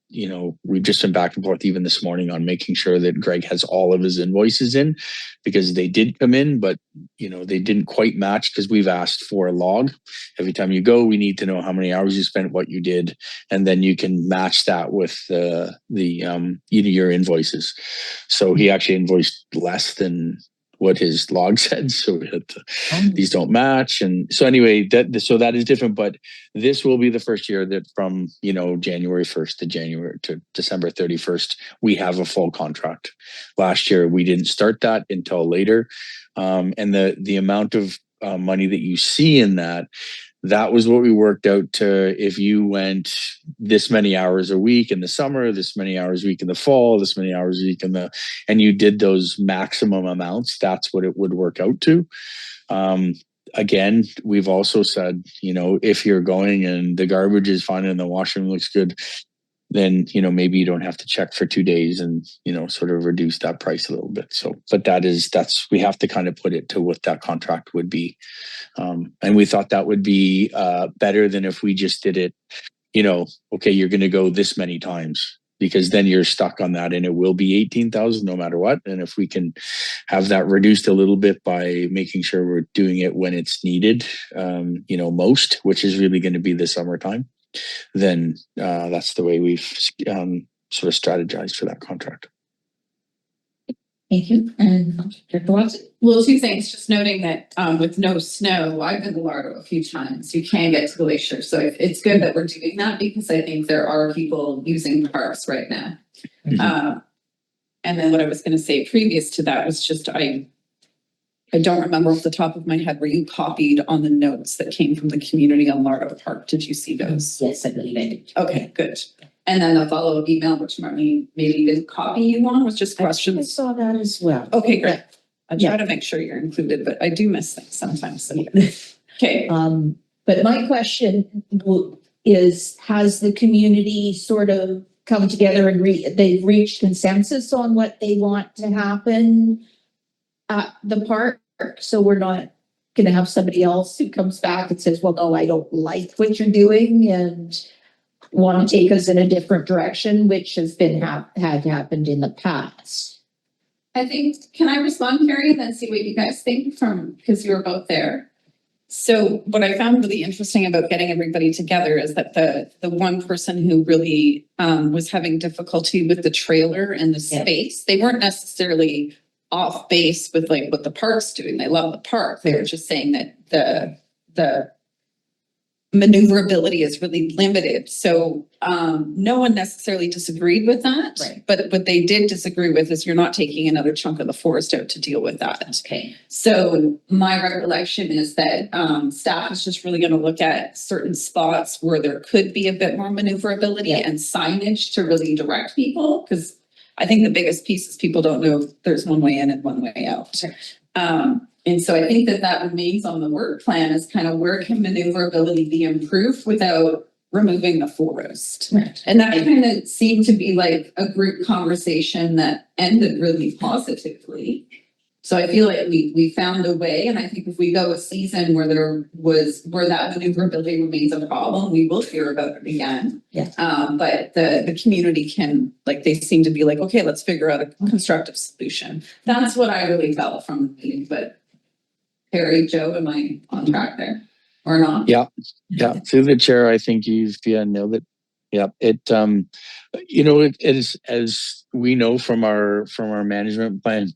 we've just been back and forth even this morning on making sure that Greg has all of his invoices in, because they did come in, but they didn't quite match, because we've asked for a log. Every time you go, we need to know how many hours you spent, what you did, and then you can match that with your invoices. So he actually invoiced less than what his log said, so these don't match. And so anyway, that is different. But this will be the first year that from January 1st to December 31st, we have a full contract. Last year we didn't start that until later, and the amount of money that you see in that was what we worked out to. If you went this many hours a week in the summer, this many hours a week in the fall, this many hours a week and you did those maximum amounts, that's what it would work out to. Again, we've also said, if you're going and the garbage is fine and the washroom looks good, then, you know, maybe you don't have to check for 2 days and, you know, sort of reduce that price a little bit. So, but that's, we have to kind of put it to what that contract would be. And we thought that would be better than if we just did it, you know, okay, you're going to go this many times, because then you're stuck on that and it will be 18,000 no matter what. And if we can have that reduced a little bit by making sure we're doing it when it's needed, you know, most, which is really going to be the summertime, then that's the way we've sort of strategized for that contract. Thank you. And Director Watson? Well, two things, just noting that with no snow, I've been to Largo a few times, you can get to Glacier. So it's good that we're doing that, because I think there are people using the parks right now. Mhm. And then what I was going to say previous to that was just, I don't remember off the top of my head, were you copied on the notes that came from the community on Largo Park? Did you see those? Yes, I believe I did. Okay, good. And then the follow-up email, which Marlene maybe didn't copy you on, was just I questions. saw that as well. Okay, great. I Yeah. try to make sure you're included, but I do miss things sometimes. So. Okay. But my question is, has the community sort of come together and they've reached consensus on what they want to happen at the park? So we're not going to have somebody else who comes back and says, well, no, I don't like what you're doing and want to take us in a different direction, which has been had happened in the past. I think, can I respond, Carrie, and then see what you guys think because you were both there. So what I found really interesting about getting everybody together is that the one person who really was having difficulty with the trailer and the space, they weren't necessarily off base with like what the park's doing. They love the park. They were just saying that the maneuverability is really limited. So no one necessarily disagreed with that. Right. But what they did disagree with is you're not taking another chunk of the forest out to deal with that. Okay. So my recollection is that staff is just really going to look at certain spots where there could be a bit more maneuverability and signage to really direct people. Because I think the biggest piece is people don't know if there's one way in and one way out. And so I think that remains on the work plan, is kind of where can maneuverability be improved without removing the forest. Right. And that kind of seemed to be like a group conversation that ended really positively. So I feel like we found a way, and I think if we go a season where that maneuverability remains a problem, we will hear about it again. Yeah. But the community can, like, they seem to be like, okay, let's figure out a constructive solution. That's what I really felt from the meeting. But Harry, Joe, am I on track there or not? Yeah. Through the chair, I think you've nailed it. Yeah. It you know, it is, as we know from our management plan,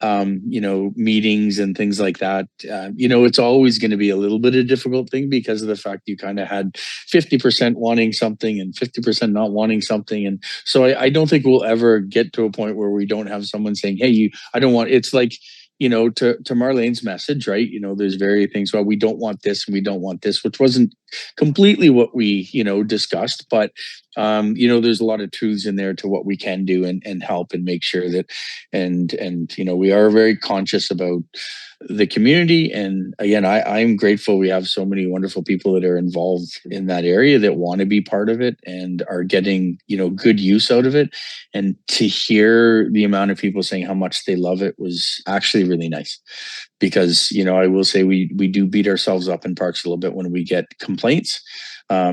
you know, meetings and things like that, you know, it's always going to be a little bit of a difficult thing because of the fact you kind of had 50% wanting something and 50% not wanting something. And so I don't think we'll ever get to a point where we don't have someone saying, hey, I don't want, it's like, you know, to Marlene's message, right? You know, there's various things, well, we don't want this and we don't want this, which wasn't completely what we, you know, discussed, but you know, there's a lot of truths in there to what we can do and help and make sure that, and you know, we are very conscious about the community. And again, I'm grateful we have so many wonderful people that are involved in that area that want to be part of it and are getting, you know, good use out of it. And to hear the amount of people saying how much they love it was actually really nice. Because, you know, I will say we do beat ourselves up in parks a little bit when we get complaints,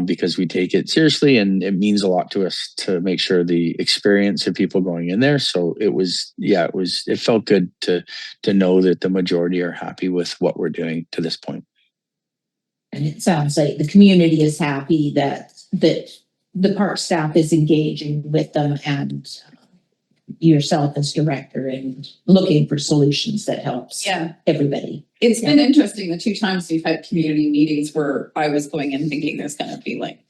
because we take it seriously and it means a lot to us to make sure the experience of people going in there. So it felt good to know that the majority are happy with what we're doing to this point. And it sounds like the community is happy that the park staff is engaging with them and yourself as director and looking for solutions that helps everybody. It's been interesting the two times we've had community meetings where I was going in thinking there's going to be like,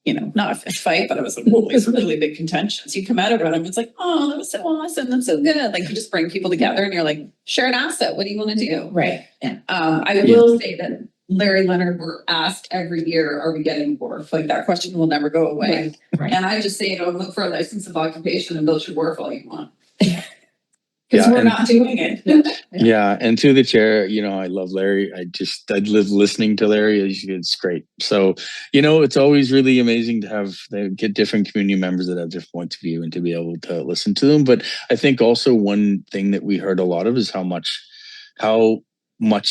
you know, not a fist fight, but it was like, oh, it's really big contentions. You come out of it and it's like, oh, that was so awesome. That's so good. Like, you just bring people together and you're like, share an asset. What do you want to do? Right. Yeah. I will say that Larry Leonard, we're asked every year, are we getting wharf? Like, that question will never go away. Right. And I just say, you know, look for a license of occupation and build your wharf all you want. Because Yeah, we're and- not doing it. Yeah, and through the chair, I love Larry. I live listening to Larry. It's great. So, it's always really amazing to get different community members that have different points of view and to be able to listen to them. But I think also one thing that we heard a lot of is how much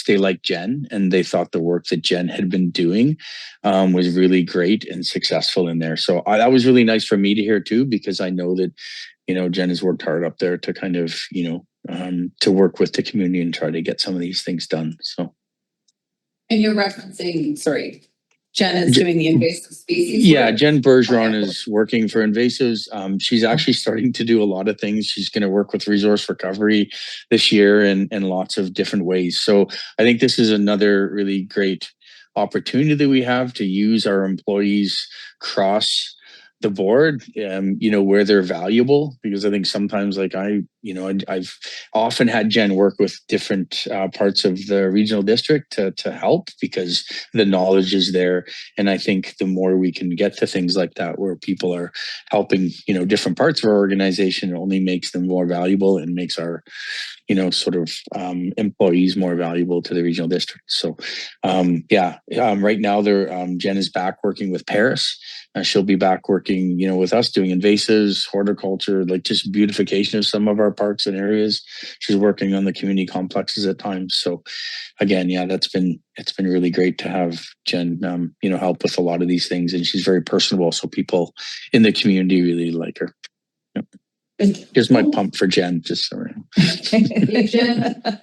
they like Jen, and they thought the work that Jen had been doing was really great and successful in there. So that was really nice for me to hear too, because I know that Jen has worked hard up there to kind of to work with the community and try to get some of these things done. So, And you're referencing, sorry, Jen is doing the invasive species. yeah, work? Jen Bergeron is working for invasives. She's actually starting to do a lot of things. She's going to work with resource recovery this year and lots of different ways. So I think this is another really great opportunity that we have to use our employees across the board, where they're valuable, because I think sometimes I've often had Jen work with different parts of the regional district to help, because the knowledge is there. And I think the more we can get to things like that, where people are helping, different parts of our organization, it only makes them more valuable and makes our, employees more valuable to the regional district. So, right now Jen is back working with Paris. She'll be back working, with us doing invasives, horticulture, like just beautification of some of our parks and areas. She's working on the community complexes at times. So again, it's been really great to have Jen, help with a lot of these things, and she's very personable. So people in the community really like her. Yep. Here's my pump for Jen, just so Jen.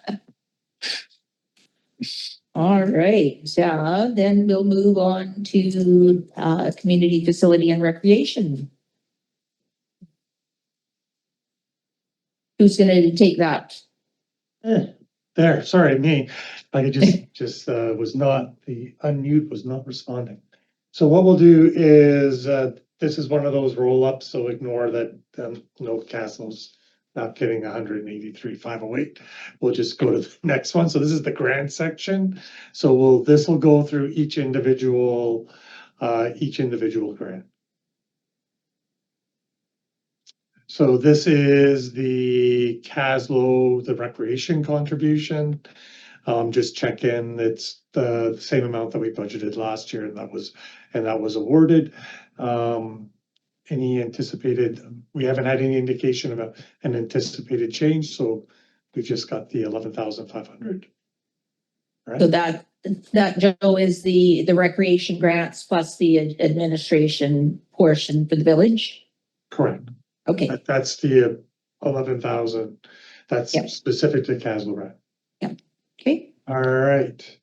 All right, then we'll move on to community facility and recreation. Who's going to take that? There, sorry, me. I just was not, the unmute was not responding. So what we'll do is, this is one of those roll-ups, so ignore that, no Castle's not getting 183,508. We'll just go to the next one. So this is the grant section. So this will go through each individual grant. So this is the Caslo, the recreation contribution. Just check in, it's the same amount that we budgeted last year, and that was awarded. Any anticipated, we haven't had any indication about an anticipated change, so we've just got the 11,500. So that Joe is the recreation grants plus the administration portion for the village. Correct. Okay. That's the 11,000. That's Yep. specific to Caslo. Okay. All right.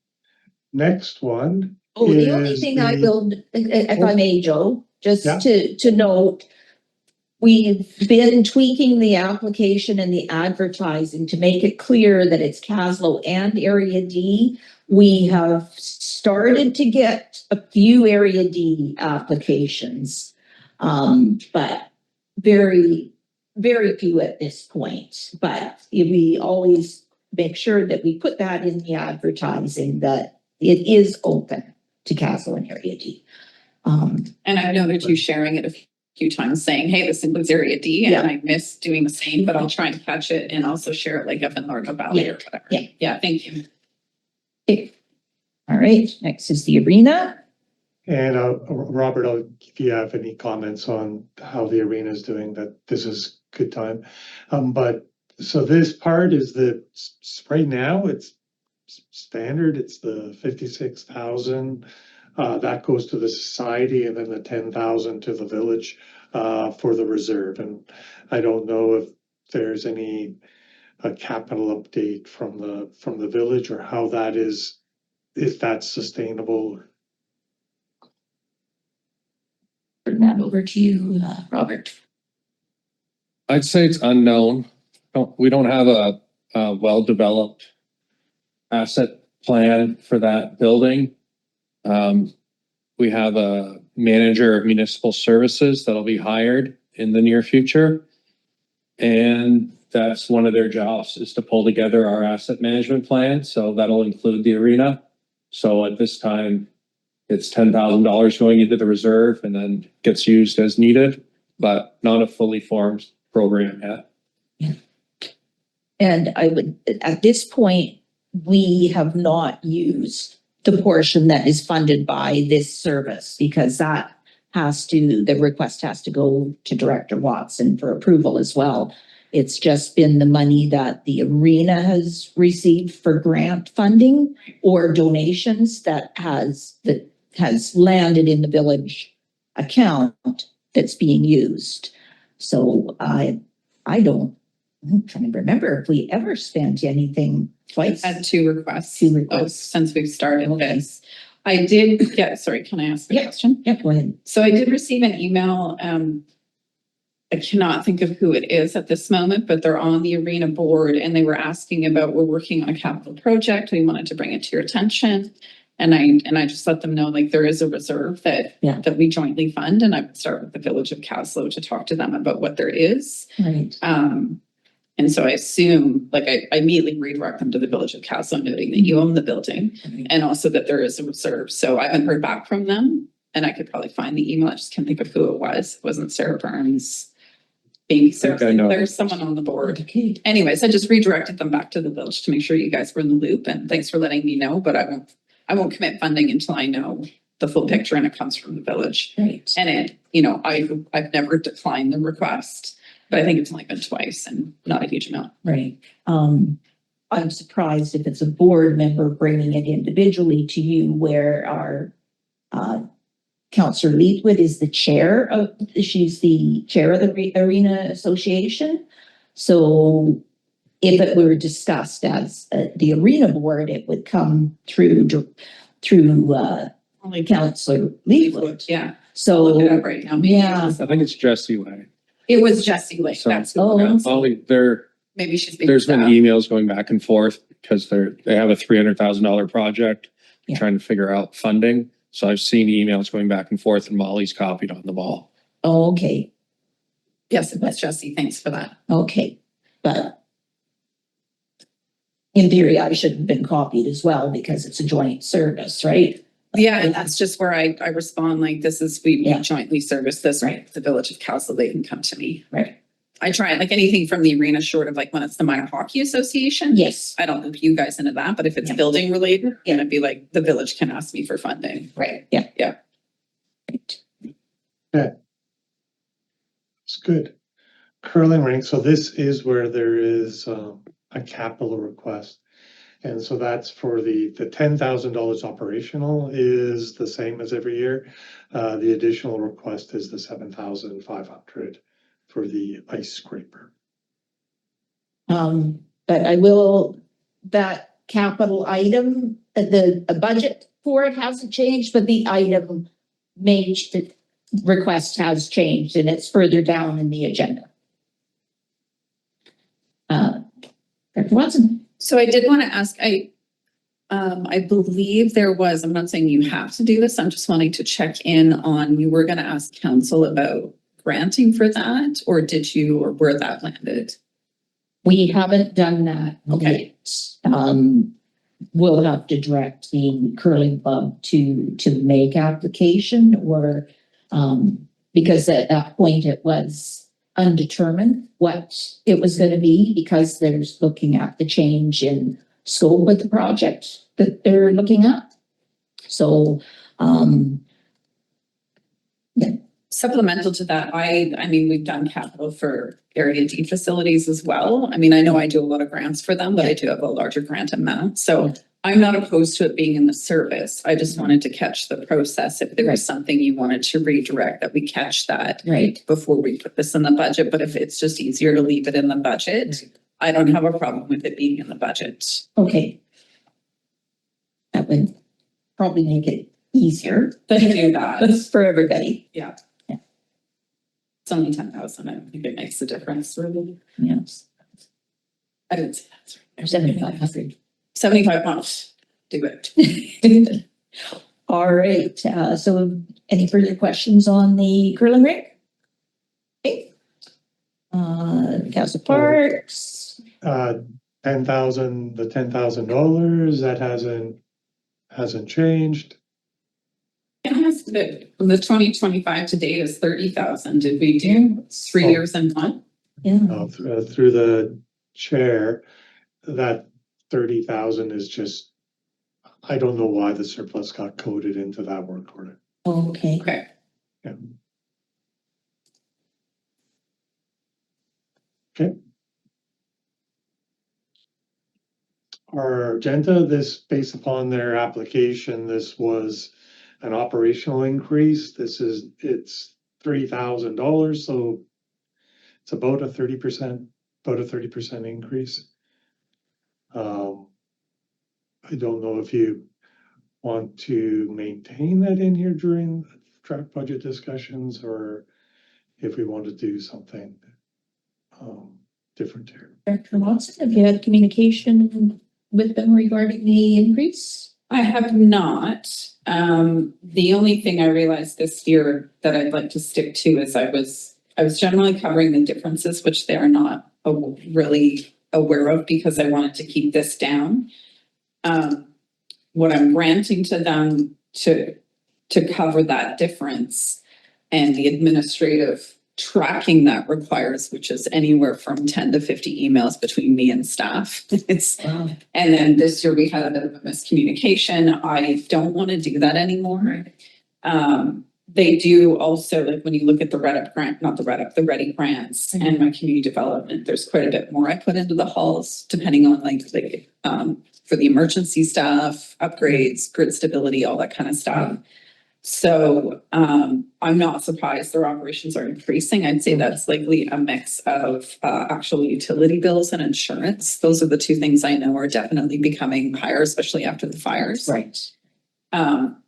Next one. Oh, the only thing I will, if I may, Joe, just to note, we've been tweaking the application and the advertising to make it clear that it's Caslo and Area D. We have started to get a few Area D applications, but very, very few at this point. But we always make sure that we put that in the advertising, that it is open to Caslo and Area D. And I've noted you sharing it a few times saying, hey, this includes Area D, and I miss doing the same, but I'll try and catch it and also share it like up in North Valley or whatever. Yeah, thank you. Okay. All right, next is the arena. And Robert, if you have any comments on how the arena is doing, that this is good time. But so this part is right now it's standard. It's the 56,000 that goes to the society, and then the 10,000 to the village for the reserve. And I don't know if there's any capital update from the village, or how that is, if that's sustainable. Turn that over to you, Robert. I'd say it's unknown. We don't have a well-developed asset plan for that building. We have a manager of municipal services that'll be hired in the near future. And that's one of their jobs, is to pull together our asset management plan. So that'll include the arena. So at this time, it's $10,000 going into the reserve and then gets used as needed, but not a fully formed program yet. And I would, at this point, we have not used the portion that is funded by this service because that the request has to go to Director Watson for approval as well. It's just been the money that the arena has received for grant funding or donations that has landed in the village account that's being used. So I'm trying to remember if we ever spent anything twice. Had two requests. Two requests. Since we've started Okay. this. I did get, sorry, can I ask a Yeah. question? Yep, go ahead. So I did receive an email. I cannot think of who it is at this moment, but they're on the arena board and they were asking about, we're working on a capital project. We wanted to bring it to your attention. And I just let them know, like, there is a reserve that we jointly fund, and I would start with the village of Caslow to talk to them about what there is. Right. And so I assume, like, I immediately redirect them to the village of Caslow, noting that you own the building and also that there is a reserve. So I haven't heard back from them, and I could probably find the email. I just can't think of who it was. It wasn't Sarah Burns. Maybe Sarah. I know. There's someone on the board. Okay. Anyways, I just redirected them back to the village to make sure you guys were in the loop, and thanks for letting me know, but I won't commit funding until I know the full picture and it comes from the village. Right. And I've never declined the request, but I think it's only been twice and not a huge amount. Right. I'm surprised if it's a board member bringing it individually to you where our Councillor Leetwood is she's the chair of the Arena Association. So if it were discussed as the arena board, it would come through Only Councillor Leetwood. Yeah. So Look it up right now. Maybe Yeah. I think it's Jesse Way. It was Jessie Lake. So- That's who it was. Only Maybe she's being there's been staffed. emails going back and forth because they have a $300,000 project. Yeah. Trying to figure out funding. So I've seen emails going back and forth and Molly's copied on the ball. okay, Yes, it was Jessie. Thanks for that. okay, but in theory, I should have been copied as well because it's a joint service, right? Yeah, and that's just where I respond, like, we Yeah. jointly service this, Right. the village of Castle, they can come to me. Right. I try, like, anything from the arena, short of like when it's the minor hockey association. Yes. I don't loop you guys into that, but if it's Yeah. building related, then it'd be like, the village can ask me for funding. Right, yeah. Yeah. Right. It's good. Curling rink, so this is where there is a capital request. And so that's for the $10,000 operational is the same as every year. The additional request is the 7,500 for the ice scraper. But that capital item, the budget for it hasn't changed, but the the request has changed and it's further down in the agenda. Dr. Watson? So I did want to ask, I believe there was, I'm not saying you have to do this, I'm just wanting to check in on, you were going to ask council about granting for that, or where that landed? We haven't done that Okay. yet. We'll have to direct the curling club to make application or, because at that point it was undetermined what it was going to be because there's looking at the change in scope of the project that they're looking at. So, Supplemental to that, I mean, we've done capital for Area D facilities as well. I mean, I know I do a lot of grants for them, but I do have a larger grant amount. So I'm not opposed to it being in the service. I just wanted to catch the process. If there was something you wanted to redirect, that we catch that right. before we put this in the budget. But if it's just easier to leave it in the budget, I don't have a problem with it being in the budget. Okay. That would probably make it easier. Then do that. For everybody. Yeah. It's only 10,000. I don't think it makes a difference really. Yes. I didn't say that. 7,500. 75 pounds. Do it. All right, so any further questions on the curling rink? Okay. Council Parks, 10,000, the $10,000, that hasn't changed. It has to, from the 2025 to date is 30,000. Did we do 3 years and one? yeah, Through the Chair, that 30,000 is just, I don't know why the surplus got coded into that work order. Okay. Okay. Yeah. Okay. Our agenda, this based upon their application, this was an operational increase. It's $3,000, so it's about a 30% increase. I don't know if you want to maintain that in here during track budget discussions, or if we want to do something different here. Director Watson, have you had communication with them regarding the increase? I have not. The only thing I realized this year that I'd like to stick to is I was generally covering the differences, which they are not really aware of because I wanted to keep this down. What I'm granting to them to cover that difference and the administrative tracking that requires, which is anywhere from 10 to 50 emails between me and staff. Wow. And then this year we had a bit of a miscommunication. I don't want to do that anymore. They do also, like when you look at the REDUP grant, not the REDUP, the READY grants and my community development, there's quite a bit more I put into the halls, depending on for the emergency stuff, upgrades, grid stability, all that kind of stuff. So I'm not surprised their operations are increasing. I'd say that's likely a mix of actual utility bills and insurance. Those are the two things I know are definitely becoming higher, especially after the fires. Right.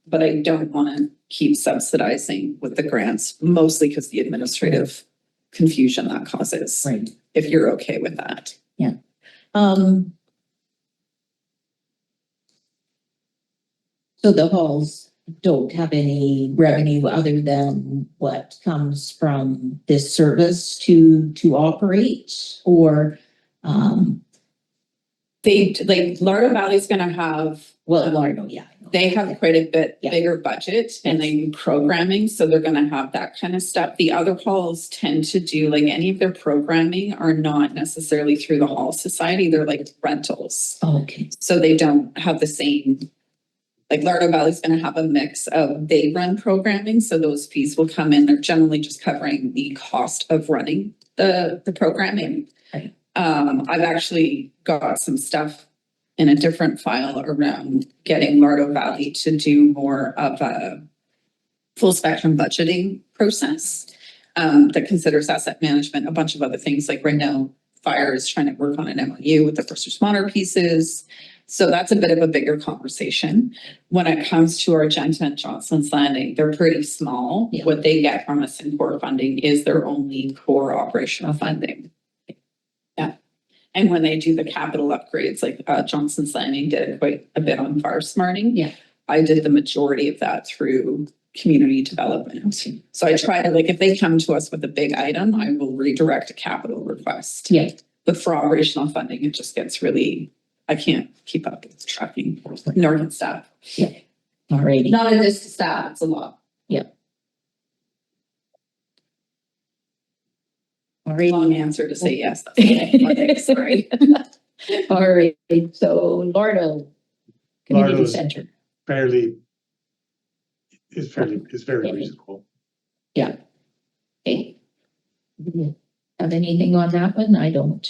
But I don't want to keep subsidizing with the grants, mostly because the administrative confusion that causes. Right. If you're okay with that. Yeah. So the halls don't have any revenue other than what comes from this service to operate, or They like Lardo Valley's going to have. Lardo, yeah. They have quite a bit Yeah. bigger budget and they do programming, so they're gonna have that kind of stuff. The other halls tend to do, like, any of their programming are not necessarily through the Hall Society, they're like rentals. Okay. So they don't have the same, like Lardo Valley's gonna have a mix of they run programming, so those fees will come in. They're generally just covering the cost of running the programming. Right. I've actually got some stuff in a different file around getting Lardo Valley to do more of a full spectrum budgeting process that considers asset management, a bunch of other things. Like right now, fire is trying to work on an MOU with the first responder pieces. So that's a bit of a bigger conversation. When it comes to Argenta and Johnson's Landing, they're pretty small. Yeah. What they get from us in core funding is their only core operational funding. And when they do the capital upgrades, like Johnson's Landing did quite a bit on fire smarting. Yeah. I did the majority of that through community development. So I try to, like, if they come to us with a big item, I will redirect a capital request. Yeah. But for operational funding, it just gets really, I can't keep up with tracking nor can staff. Alrighty. Not in this staff, it's a lot. Alrighty. Long answer to say yes. That's okay. Sorry. All right. So Lardo Community Lardo's Center. is very reasonable. Yeah. Okay. Have anything on that one? I don't.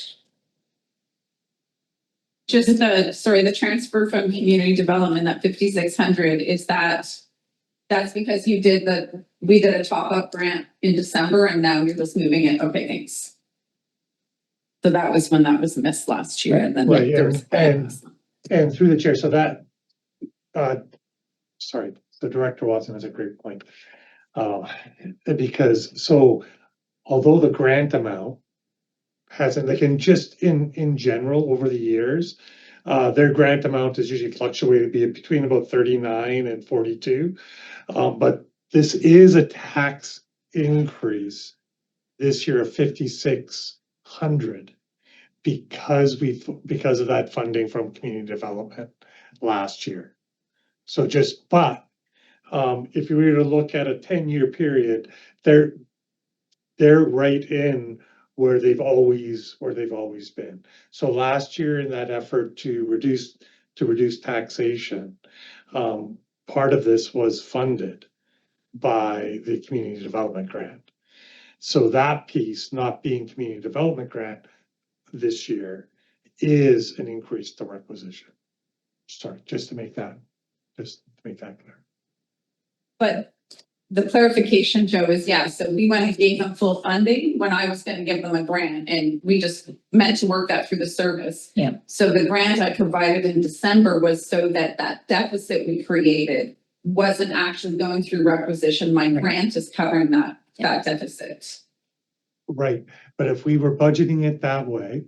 Just the transfer from community development, that 5,600, is that's because we did a top up grant in December and now you're just moving it. Okay, thanks. So that was when that was missed last year and then Right, there was. and through the chair, so that, sorry, the Director Watson has a great point. Because, so although the grant amount hasn't, like in general over the years, their grant amount has usually fluctuated between about 39 and 42. But this is a tax increase this year of 5,600 because of that funding from community development last year. So if you were to look at a 10-year period, they're right in where they've always been. So last year, in that effort to reduce taxation, part of this was funded by the community development grant. So that piece, not being community development grant this year, is an increase to requisition. Sorry, just to make that clear. But the clarification, Joe, is so we went and gave them full funding when I was gonna give them a grant, and we just meant to work that through the service. Yeah. So the grant I provided in December was so that that deficit we created wasn't actually going through requisition. My grant is covering that deficit. Right, but if we were budgeting it that way,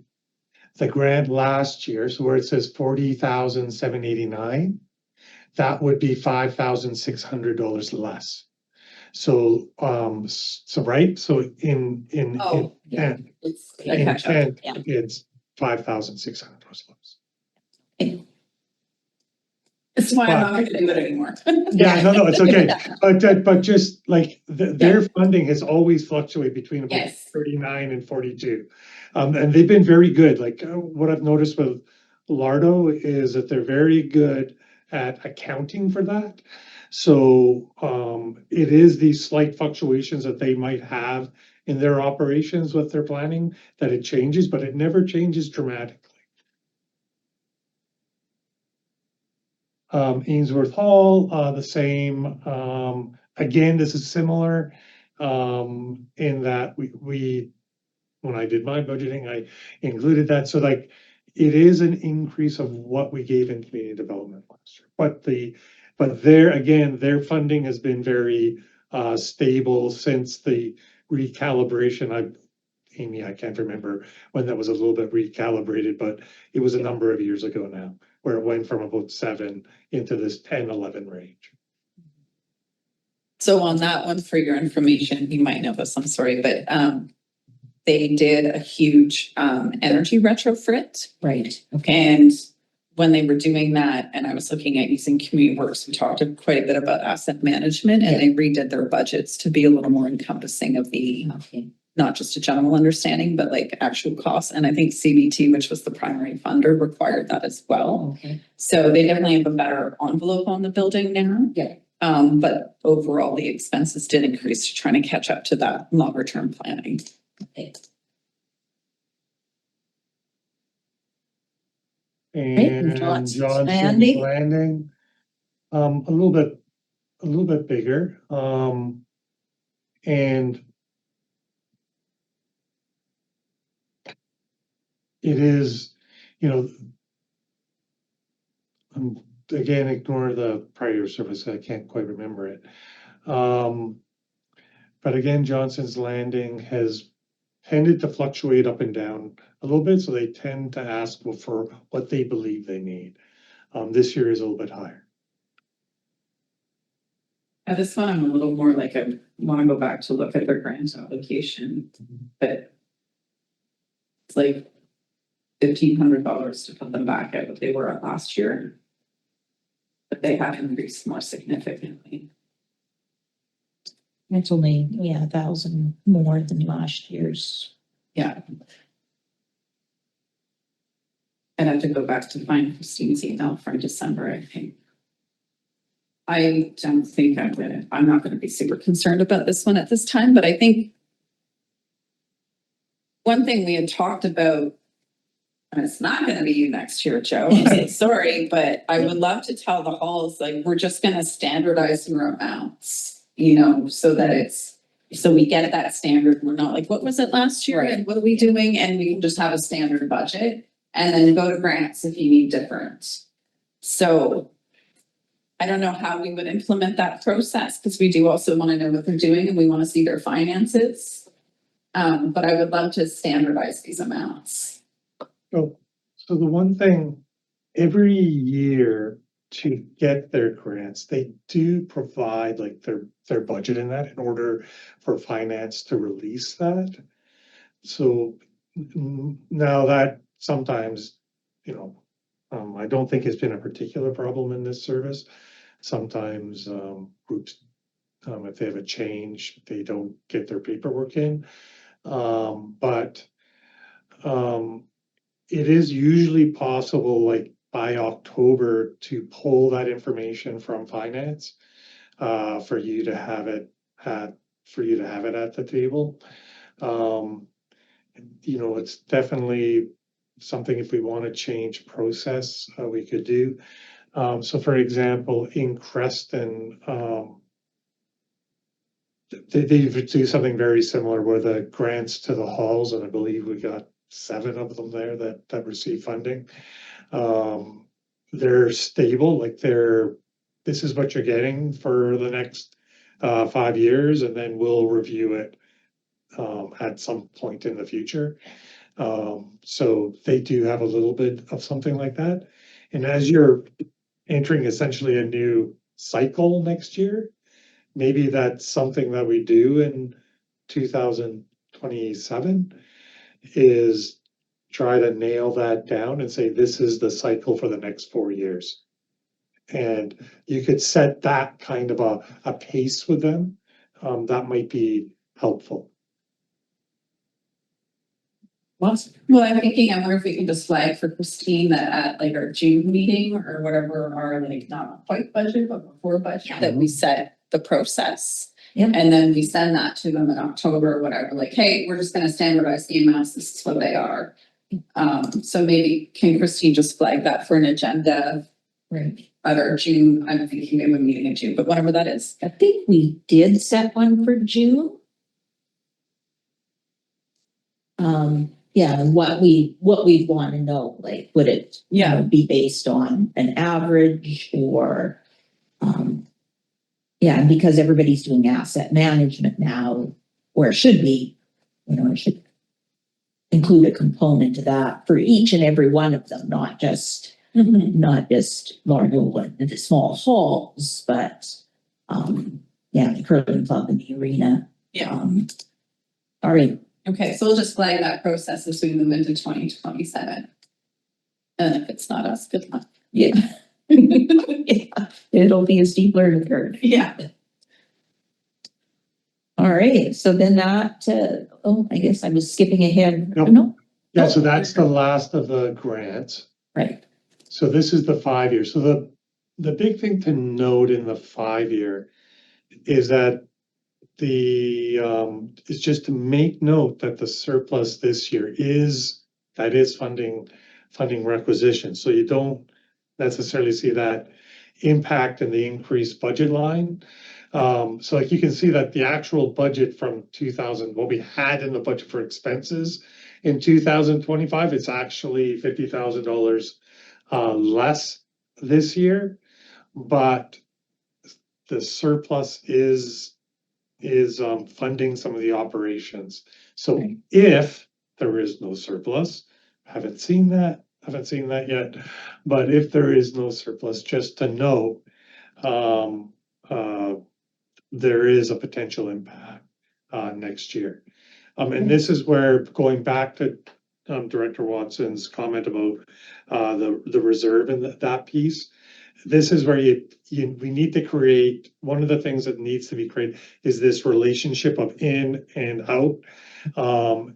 the grant last year, so where it says 40,789, that would be $5,600 less. So, right, so in Oh, intent, It's in intent, yeah. it's $5,600 less. That's why I'm not gonna do it anymore. Yeah, no, it's okay, but just like their funding has always fluctuated between about Yes. 39 and 42. And they've been very good, like what I've noticed with Lardo is that they're very good at accounting for that. So it is these slight fluctuations that they might have in their operations with their planning that it changes, but it never changes dramatically. Ainsworth Hall, the same. Again, this is similar in that we when I did my budgeting, I included that. So like it is an increase of what we gave in community development last year. But there again, their funding has been very stable since the recalibration. Amy, I can't remember when that was a little bit recalibrated, but it was a number of years ago now, where it went from about 7 into this 10, 11 range. So on that one, for your information, you might know this, I'm sorry, but they did a huge energy retrofit. Right, And when they were doing that, and I was looking at using community works, we talked quite a bit about asset management, and they redid their budgets to be a little more encompassing of the, okay, not just a general understanding, but like actual costs. And I think CBT, which was the primary funder, required that as well. okay, So they definitely have a better envelope on the building now. yeah, But overall, the expenses did increase to trying to catch up to that longer term planning. okay. And Johnson's Johnson's Landing. Landing, a little bit bigger. And it is, again, ignore the prior service. I can't quite remember it. But again, Johnson's Landing has tended to fluctuate up and down a little bit, so they tend to ask for what they believe they need. This year is a little bit higher. This one, I'm a little more like, I want to go back to look at their grant application, but it's like $1,500 to put them back at what they were at last year. But they have increased more significantly. It's only, 1,000 more than last year's. Yeah. I'd have to go back to find Christine's email from December, I think. I don't think I'm not gonna be super concerned about this one at this time, but I think one thing we had talked about, and it's not gonna be you next year, Joe, I'm so sorry, but I would love to tell the halls, like, we're just gonna standardize your amounts, so that so we get that standard. We're not like, what was it last year? And what are we doing? And we can just have a standard budget and then go to grants if you need different. So I don't know how we would implement that process, because we do also want to know what they're doing and we want to see their finances. But I would love to standardize these amounts. So the one thing, every year to get their grants, they do provide like their budget in that in order for finance to release that. So now that sometimes, I don't think it's been a particular problem in this service. Sometimes groups, if they have a change, they don't get their paperwork in. But it is usually possible, like by October, to pull that information from finance, for you to have it at the table. It's definitely something, if we want to change process, we could do. So for example, in Creston, they do something very similar where the grants to the halls, and I believe we got 7 of them there that receive funding. They're stable, like this is what you're getting for the next 5 years, and then we'll review it at some point in the future. So they do have a little bit of something like that. And as you're entering essentially a new cycle next year, maybe that's something that we do in 2027, is try to nail that down and say, this is the cycle for the next 4 years. And you could set that kind of a pace with them. That might be helpful. Well, I'm thinking, I wonder if we can just flag for Christine that at like our June meeting or whatever, our like not quite budget, but before budget, that we set the process. Yep. And then we send that to them in October or whatever, like, hey, we're just gonna standardize the amounts, this is what they are. So maybe can Christine just flag that for an agenda Right. at our June, I'm thinking maybe a meeting in June, but whatever that is. I think we did set one for June. Yeah, and what we want to know, like, would it, be based on an average or, yeah, because everybody's doing asset management now, or it should be, it should include a component to that for each and every one of them, not just large and the small halls, but, the curling club and the arena. All right. Okay, so we'll just flag that process as we move into 2027. And if it's not us, good luck. Yeah. Yeah. It'll be a steep learning curve. Yeah. All right, so then that, I guess I was skipping ahead. Nope. No? Yeah, so that's the last of the grants. Right. So this is the 5 year. So the big thing to note in the 5 year is that is just to make note that the surplus this year is funding requisition. So you don't necessarily see that impact in the increased budget line. So like you can see that the actual budget from what we had in the budget for expenses in 2025, it's actually $50,000 less this year, but the surplus is funding some of the operations. So if there is no surplus, haven't seen that yet, but if there is no surplus, just to know, there is a potential impact next year. And this is where, going back to Director Watson's comment about the reserve and that piece, this is where we need to create, one of the things that needs to be created is this relationship of in and out.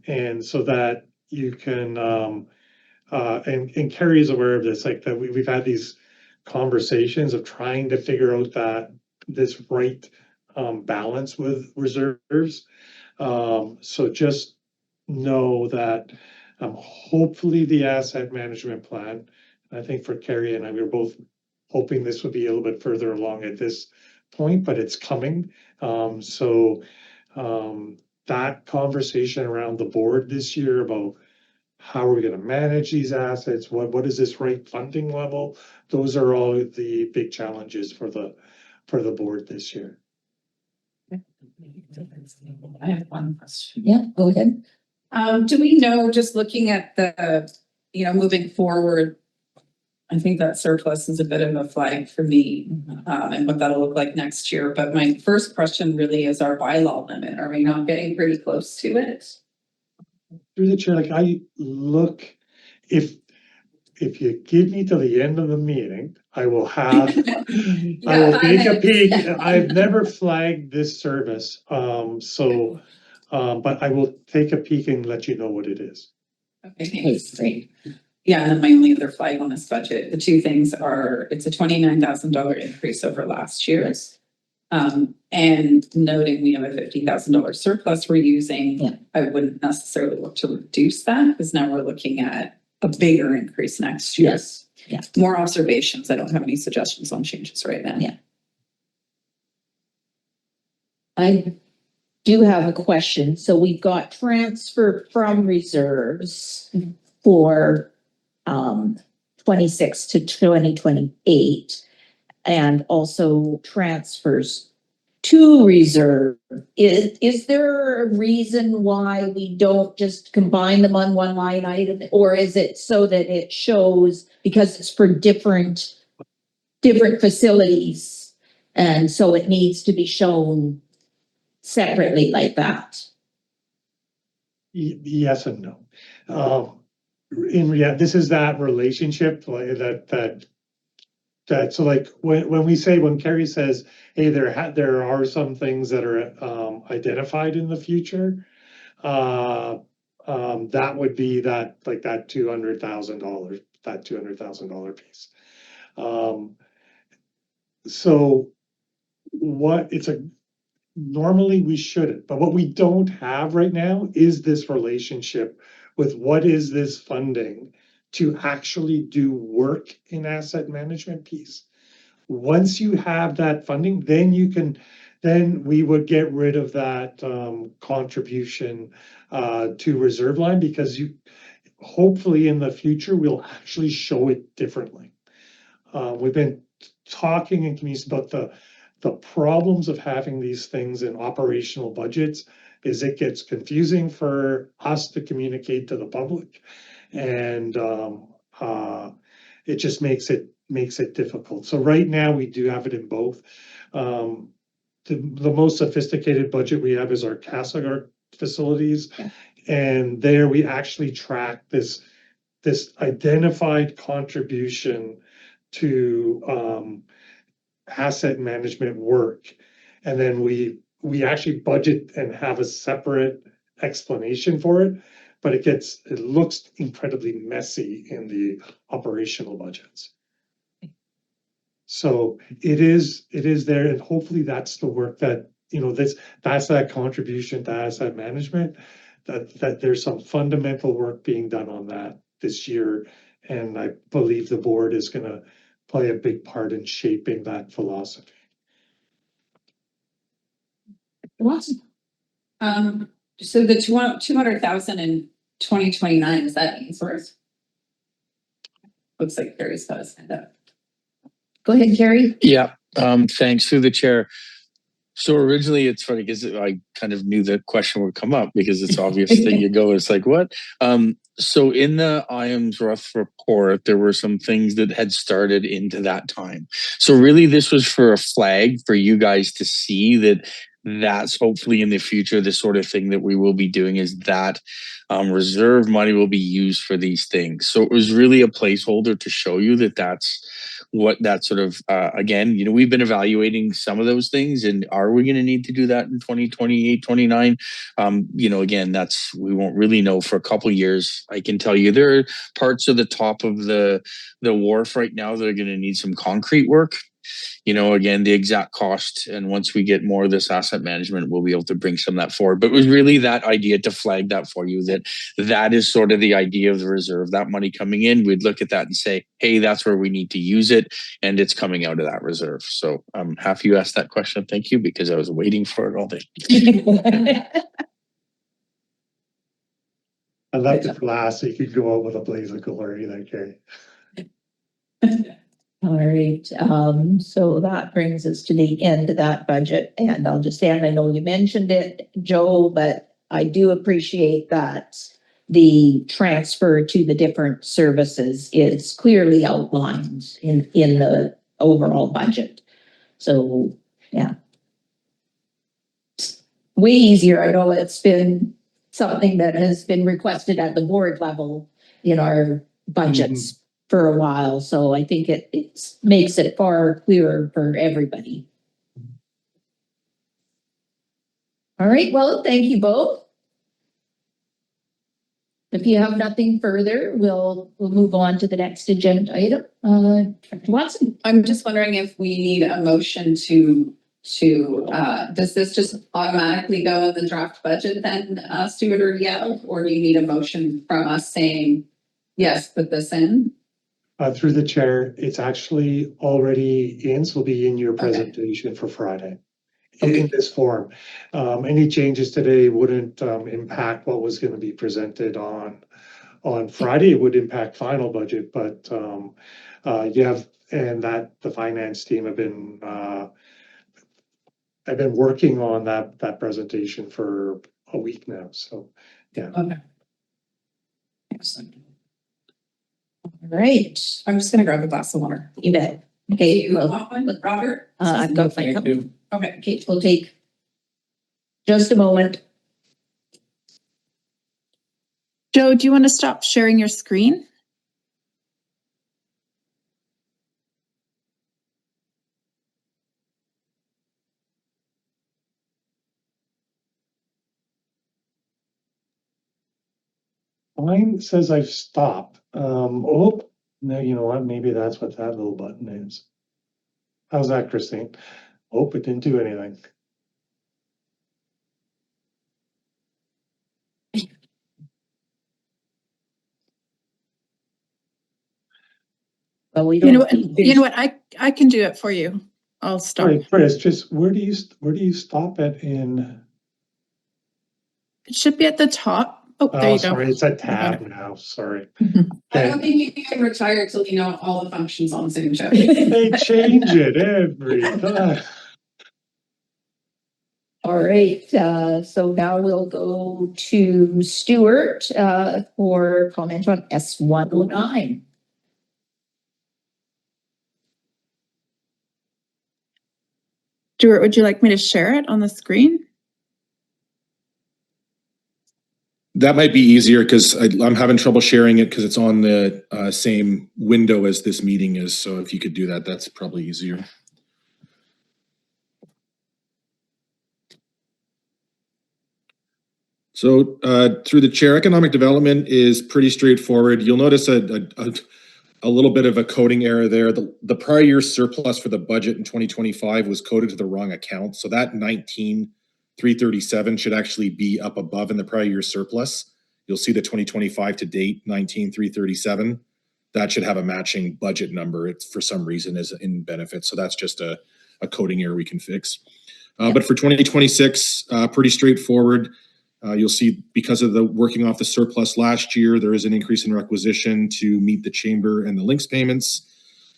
And so that you can, and Carrie is aware of this, like that we've had these conversations of trying to figure out this right balance with reserves. So just know that hopefully the asset management plan, I think for Carrie and I, we were both hoping this would be a little bit further along at this point, but it's coming. So that conversation around the board this year about how are we going to manage these assets? What is this right funding level? Those are all the big challenges for the board this year. I have one question. Yeah, go ahead. Do we know, just looking at the, moving forward, I think that surplus is a bit of a flag for me, and what that'll look like next year. But my first question really is our bylaw limit. Are we not getting pretty close to it? Through the chair, like I look, if you give me till the end of the meeting, I will have, I will take a peek. I've never flagged this service. So But I will take a peek and let you know what it is. Okay, thanks. Great. Yeah, and then my only other flag on this budget, the two things are, it's a $29,000 increase over last year's. And noting we have a $50,000 surplus we're using. Yeah. I wouldn't necessarily look to reduce that because now we're looking at a bigger increase next year. Yes, yeah. More observations. I don't have any suggestions on changes right now. Yeah. I do have a question. So we've got transfer from reserves for 26 to 2028 and also transfers to reserve. Is there a reason why we don't just combine them on one line item? Or is it so that it shows because it's for different facilities and so it needs to be shown separately like that? Yes and no. In reality, this is that relationship like that. So like when Carrie says, hey, there are some things that are identified in the future, that would be that like that $200,000 piece. So what it's a normally we shouldn't, but what we don't have right now is this relationship with what is this funding to actually do work in asset management piece. Once you have that funding, then we would get rid of that contribution to reserve line because hopefully in the future we'll actually show it differently. We've been talking in communities about the problems of having these things in operational budgets is it gets confusing for us to communicate to the public, and it just makes it difficult. So right now we do have it in both. The most sophisticated budget we have is our Castlegar facilities, and there we actually track this identified contribution to asset management work, and then we actually budget and have a separate explanation for it, but it looks incredibly messy in the operational budgets. So it is there, and hopefully that's the work that that's that contribution to asset management, that there's some fundamental work being done on that this year, and I believe the board is going to play a big part in shaping that philosophy. Awesome. So the 200,000 in 2029, is that Ainsworth? Looks like Carrie's got his hand up. Go ahead, Carrie. Yeah, thanks through the chair. So originally it's funny because I kind of knew the question would come up because it's obvious that you go, it's like, what? So in the Iams-Ruth report, there were some things that had started into that time. So really this was for a flag for you guys to see that that's hopefully in the future, the sort of thing that we will be doing is that reserve money will be used for these things. So it was really a placeholder to show you that that's what that sort of, again, we've been evaluating some of those things, and are we going to need to do that in 2028, 29? Again, we won't really know for a couple of years. I can tell you there are parts of the top of the wharf right now that are going to need some concrete work. Again, the exact cost, and once we get more of this asset management, we'll be able to bring some of that forward. But it was really that idea to flag that for you, that is sort of the idea of the reserve, that money coming in. We'd look at that and say, hey, that's where we need to use it, and it's coming out of that reserve. So I'm happy you asked that question. Thank you, because I was waiting for it all day. I left it for last so you could go out with a blaze of glory there, Carrie. All right, so that brings us to the end of that budget, and I'll just add, I know you mentioned it, Joe, but I do appreciate that the transfer to the different services is clearly outlined in the overall budget. So, yeah. Way easier. I know it's been something that has been requested at the board level in our budgets for a while. So I think it makes it far clearer for everybody. All right, well, thank you both. If you have nothing further, we'll move on to the next agenda item. Dr. Watson? I'm just wondering if we need a motion to, does this just automatically go in the draft budget then, Stuart or Yale? Or do you need a motion from us saying, yes, put this in? Through the chair, it's actually already in, so it'll be in your Okay. presentation for Friday. Okay. In this form. Any changes today wouldn't impact what was going to be presented on Friday. It would impact final budget, but you have, and that the finance team have been I've been working on that presentation for a week now. So yeah. Okay. Excellent. All right, I'm just gonna grab a glass of water. you bet. Do Okay, you well, want one, Robert? I've got my Thank cup. you. Okay. Okay, we'll take just a moment. Joe, do you want to stop sharing your screen? Mine says I've stopped. Oh, no, you know what? Maybe that's what that little button is. How's that, Christine? Oh, it didn't do anything. Well, we You don't. know what? You know what? I can do it for you. I'll stop. Sorry, Chris, just where do you stop it in? It should be at the top. Oh, there Oh, you go. sorry, it's a got tab now. Sorry. I don't think you can retire till you know all the functions on Zoom, Joe. They change it every time. All right, so now we'll go to Stuart for comment on S109. Stuart, would you like me to share it on the screen? That might be easier because I'm having trouble sharing it because it's on the same window as this meeting is. So if you could do that, that's probably easier. So through the chair, economic development is pretty straightforward. You'll notice a little bit of a coding error there. The prior year surplus for the budget in 2025 was coded to the wrong account. So that 19,337 should actually be up above in the prior year surplus. You'll see the 2025 to date 19,337. That should have a matching budget number. It's for some reason is in benefits. So that's just a coding error we can fix. But for 2026, pretty straightforward. You'll see because of the working off the surplus last year, there is an increase in requisition to meet the chamber and the links payments.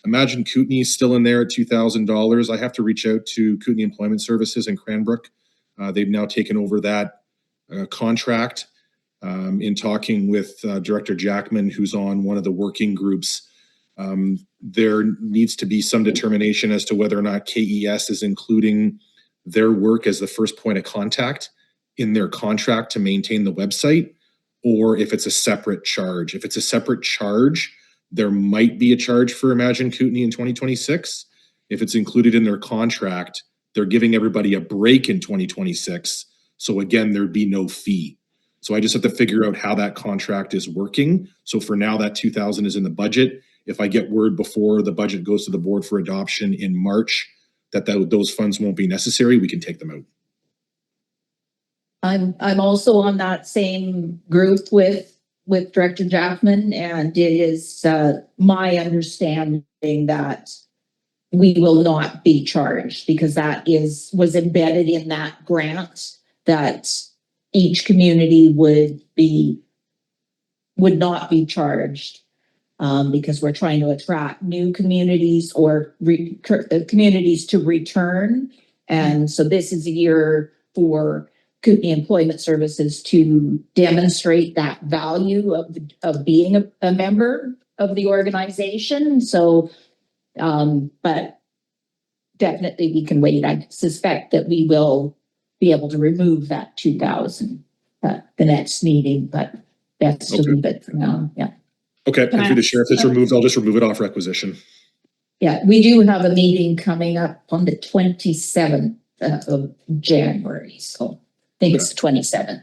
Imagine Kootenay is still in there at $2,000. I have to reach out to Kootenay Employment Services in Cranbrook. They've now taken over that contract. In talking with Director Jackman, who's on one of the working groups, there needs to be some determination as to whether or not KES is including their work as the first point of contact in their contract to maintain the website, or if it's a separate charge. If it's a separate charge, there might be a charge for Imagine Kootenay in 2026. If it's included in their contract, they're giving everybody a break in 2026. So again, there'd be no fee. So I just have to figure out how that contract is working. So for now, that 2,000 is in the budget. If I get word before the budget goes to the board for adoption in March that those funds won't be necessary, we can take them out. I'm also on that same group with Director Jackman, and it is my understanding that we will not be charged because that was embedded in that grant that each community would not be charged because we're trying to attract new communities or communities to return. And so this is a year for Kootenay Employment Services to demonstrate that value of being a member of the organization. So, but definitely we can wait. I suspect that we will be able to remove that 2,000 at the next meeting, but that's to leave it for now. Yeah. Okay, and through the sheriff, if it's removed, I'll just remove it off requisition. Yeah, we do have a meeting coming up on the 27th of January. So I think it's the 27th.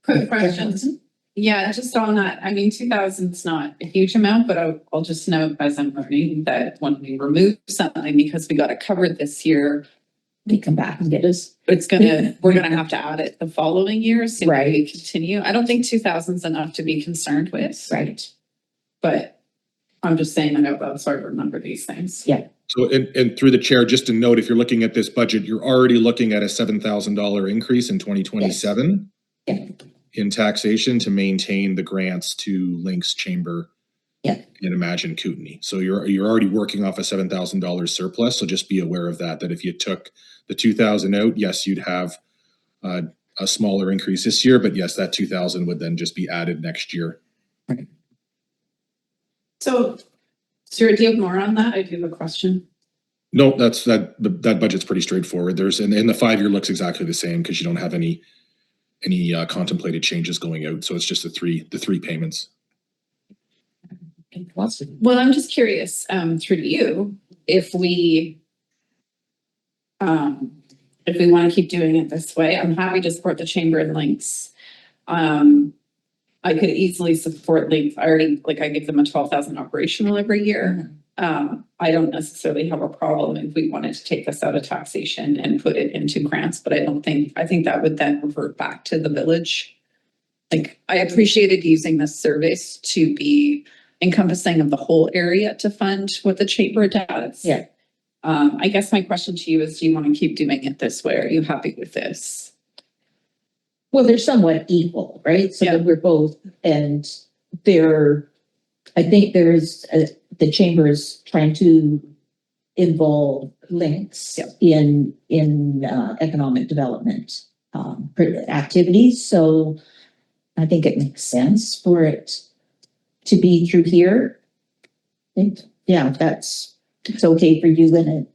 Quick questions. Yeah, just on that, I mean, 2,000's not a huge amount, but I'll just note as I'm learning that when we remove something because we got it covered this year, They come back and get us. we're gonna have to add it the following year, so we Right. continue. I don't think 2,000's enough to be concerned with, Right. but I'm just saying that out loud so I remember these things. Yeah. So, and through the chair, just to note, if you're looking at this budget, you're already looking at a $7,000 increase in 2027 Yeah. in taxation to maintain the grants to Links Chamber. Yeah. And Imagine Kootenay. So you're already working off a $7,000 surplus. So just be aware of that. That if you took the 2,000 out, yes, you'd have a smaller increase this year, but yes, that 2,000 would then just be added next year. So, Stuart, do you have more on that? I do have a question. No, that budget's pretty straightforward. There's and the 5-year looks exactly the same because you don't have any contemplated changes going out. So it's just the three payments. Well, I'm just curious, through to you, if we want to keep doing it this way, I'm happy to support the chamber and links. I could easily support links. I give them a 12,000 operational every year. I don't necessarily have a problem if we wanted to take this out of taxation and put it into grants, but I think that would then revert back to the village. Like, I appreciated using this service to be encompassing of the whole area to fund what the chamber does. Yeah. I guess my question to you is, do you want to keep doing it this way? Are you happy with this? Well, they're somewhat equal, right? So Yeah. that we're both, and I think the chamber is trying to involve links Yeah. in economic development activities. So I think it makes sense for it to be through here. Yeah, it's okay for you, and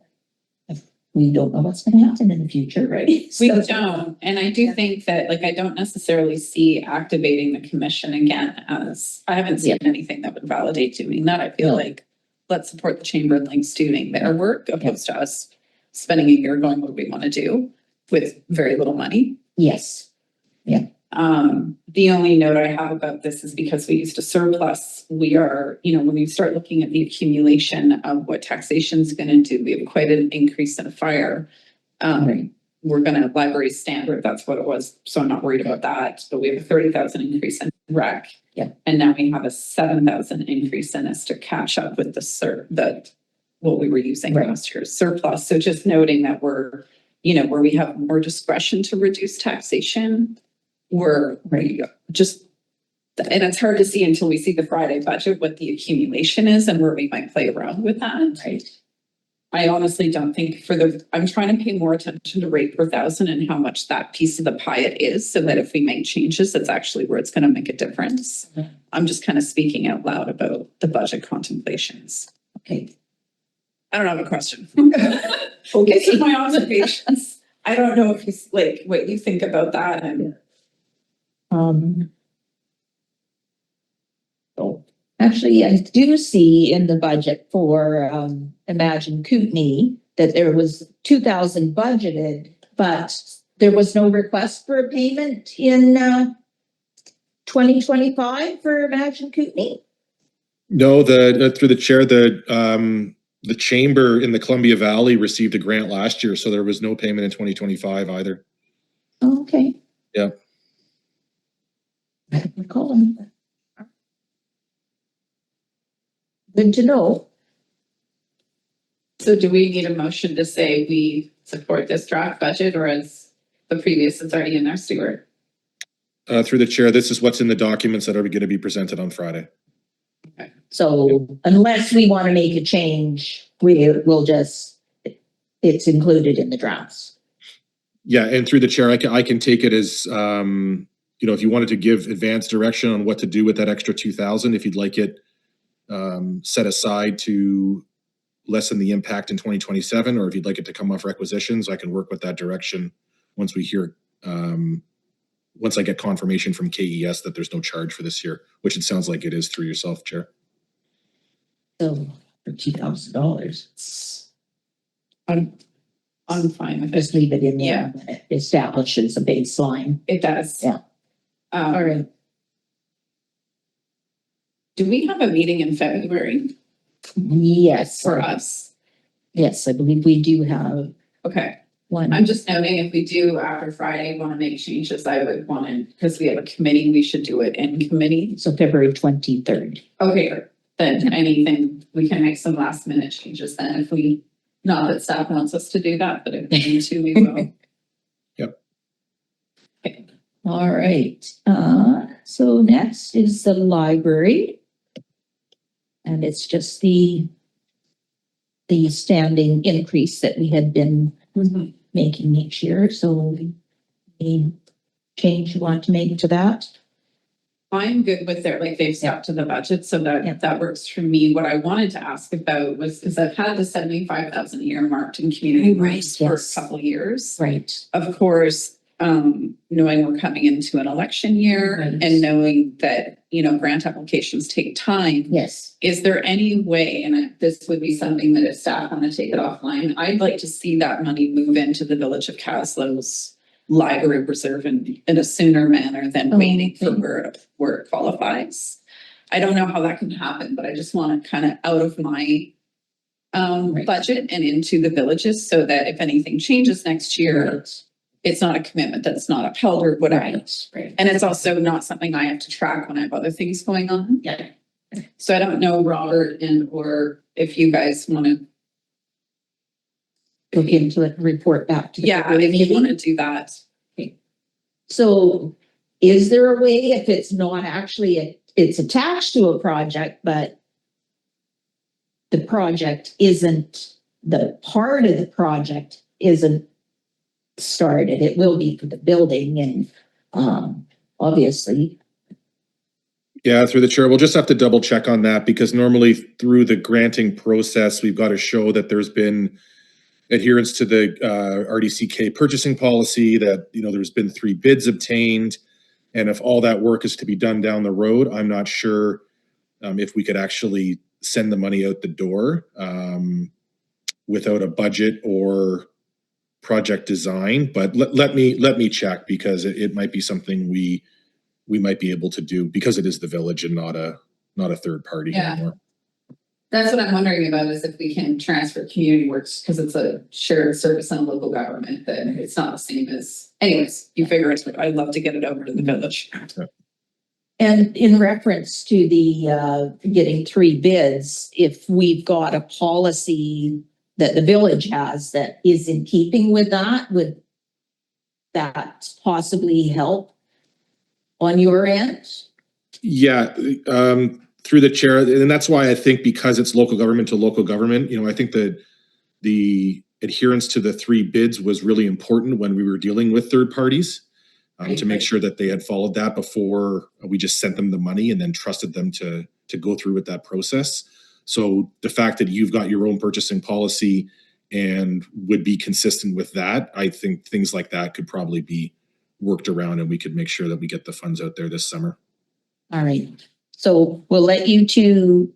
we don't know what's going to happen in the future, right? We So- don't. And I do think that, I don't necessarily see activating the commission again as, I haven't seen anything that would validate doing that. I feel No. like let's support the chamber and links doing their work opposed to us spending a year going, what do we want to do with very little money? Yes. The only note I have about this is because we used a surplus, we are, when we start looking at the accumulation of what taxation is going to do, we have quite an increase in fire. Right. We're going to library standard, that's what it was. So I'm not worried about that, but we have a 30,000 increase in rec. Yeah. And now we have a 7,000 increase in this to catch up with what we were using Right. last year's surplus. So just noting that we're, where we have more discretion to reduce taxation, and it's hard to see until we see the Friday budget, what the accumulation is and where we might play around with that. Right. I honestly don't think I'm trying to pay more attention to rate per thousand and how much that piece of the pie it is, so that if we make changes, that's actually where it's going to make a difference. Okay. I'm just kind of speaking out loud about the budget contemplations. Okay. I don't have a question. Okay. These are my observations. I don't know if what you think about that. And So actually, I do see in the budget for Imagine Kootenay that there was 2,000 budgeted, but there was no request for a payment in 2025 for Imagine Kootenay. No, through the chair, the chamber in the Columbia Valley received a grant last year, so there was no payment in 2025 either. Okay. Yeah. I don't recall them. Good to know. so do we need a motion to say we support this draft budget, or as the previous is already in there, Stuart? Through the chair, this is what's in the documents that are going to be presented on Friday. So unless we want to make a change, we'll just, it's included in the drafts. Yeah, and through the chair, I can take it as, if you wanted to give advanced direction on what to do with that extra 2,000, if you'd like it set aside to lessen the impact in 2027, or if you'd like it to come off requisitions, I can work with that direction once we hear, once I get confirmation from KES that there's no charge for this year, which it sounds like it is through yourself, Chair. So for $2,000, I'm fine with just it. leave it in there. Yeah. It establishes a baseline. It does. Yeah. All right. Do we have a meeting in February Yes, for us? yes, I believe we do have Okay, one. I'm just noting if we do after Friday want to make changes, I would want to, because we have a committee, we should do it in committee. So February 23rd. Okay, then anything, we can make some last minute changes then if we, not that staff wants us to do that, but if we need to, we will. Yep. Okay. All right, so next is the library. And it's just the standing increase that we had been making each year, so any change you want to make to that? I'm good with their, like, they've stuck to the budget, so Yeah. that works for me. What I wanted to ask about was, because I've had the 75,000 earmarked in community Right, rights for a yes. couple years. Right. Of course, knowing we're coming into an election year Right. and knowing that, you know, grant applications take time. Yes. Is there any way, and this would be something that if staff want to take it offline, I'd like to see that money move into the Village of Caslow's library reserve in a sooner manner than waiting for where it qualifies. I don't know how that can happen, but I just want it kind of out of my budget and into the villages so that if anything changes next year, it's not a commitment that's not upheld or whatever. Right. And it's also not something I have to track when I have other things going on. Yeah. So I don't know, Robert, and or if you guys want to, Look into it, and report back to the. yeah, if you want to do that. So is there a way, if it's not actually, it's attached to a project, but the project isn't, the part of the project isn't started, it will be for the building and obviously. Yeah, through the chair, we'll just have to double check on that because normally through the granting process, we've got to show that there's been adherence to the RDCK purchasing policy, that, you know, there's been 3 bids obtained. And if all that work is to be done down the road, I'm not sure if we could actually send the money out the door without a budget or project design. But let me check because it might be something we might be able to do because it is the village and not a third party anymore. That's what I'm wondering about is if we can transfer community works because it's a shared service and local government, then it's not the same as, anyways, you figure it, I'd love to get it over to the village. And in reference to the getting 3 bids, if we've got a policy that the village has that is in keeping with that, would that possibly help on your end? Yeah, through the chair, and that's why I think because it's local government to local government, you know, I think that the adherence to the 3 bids was really important when we were dealing with third parties to make sure that they had followed that before we just sent them the money and then trusted them to go through with that process. So the fact that you've got your own purchasing policy and would be consistent with that, I think things like that could probably be worked around and we could make sure that we get the funds out there this summer. All right, so we'll let you two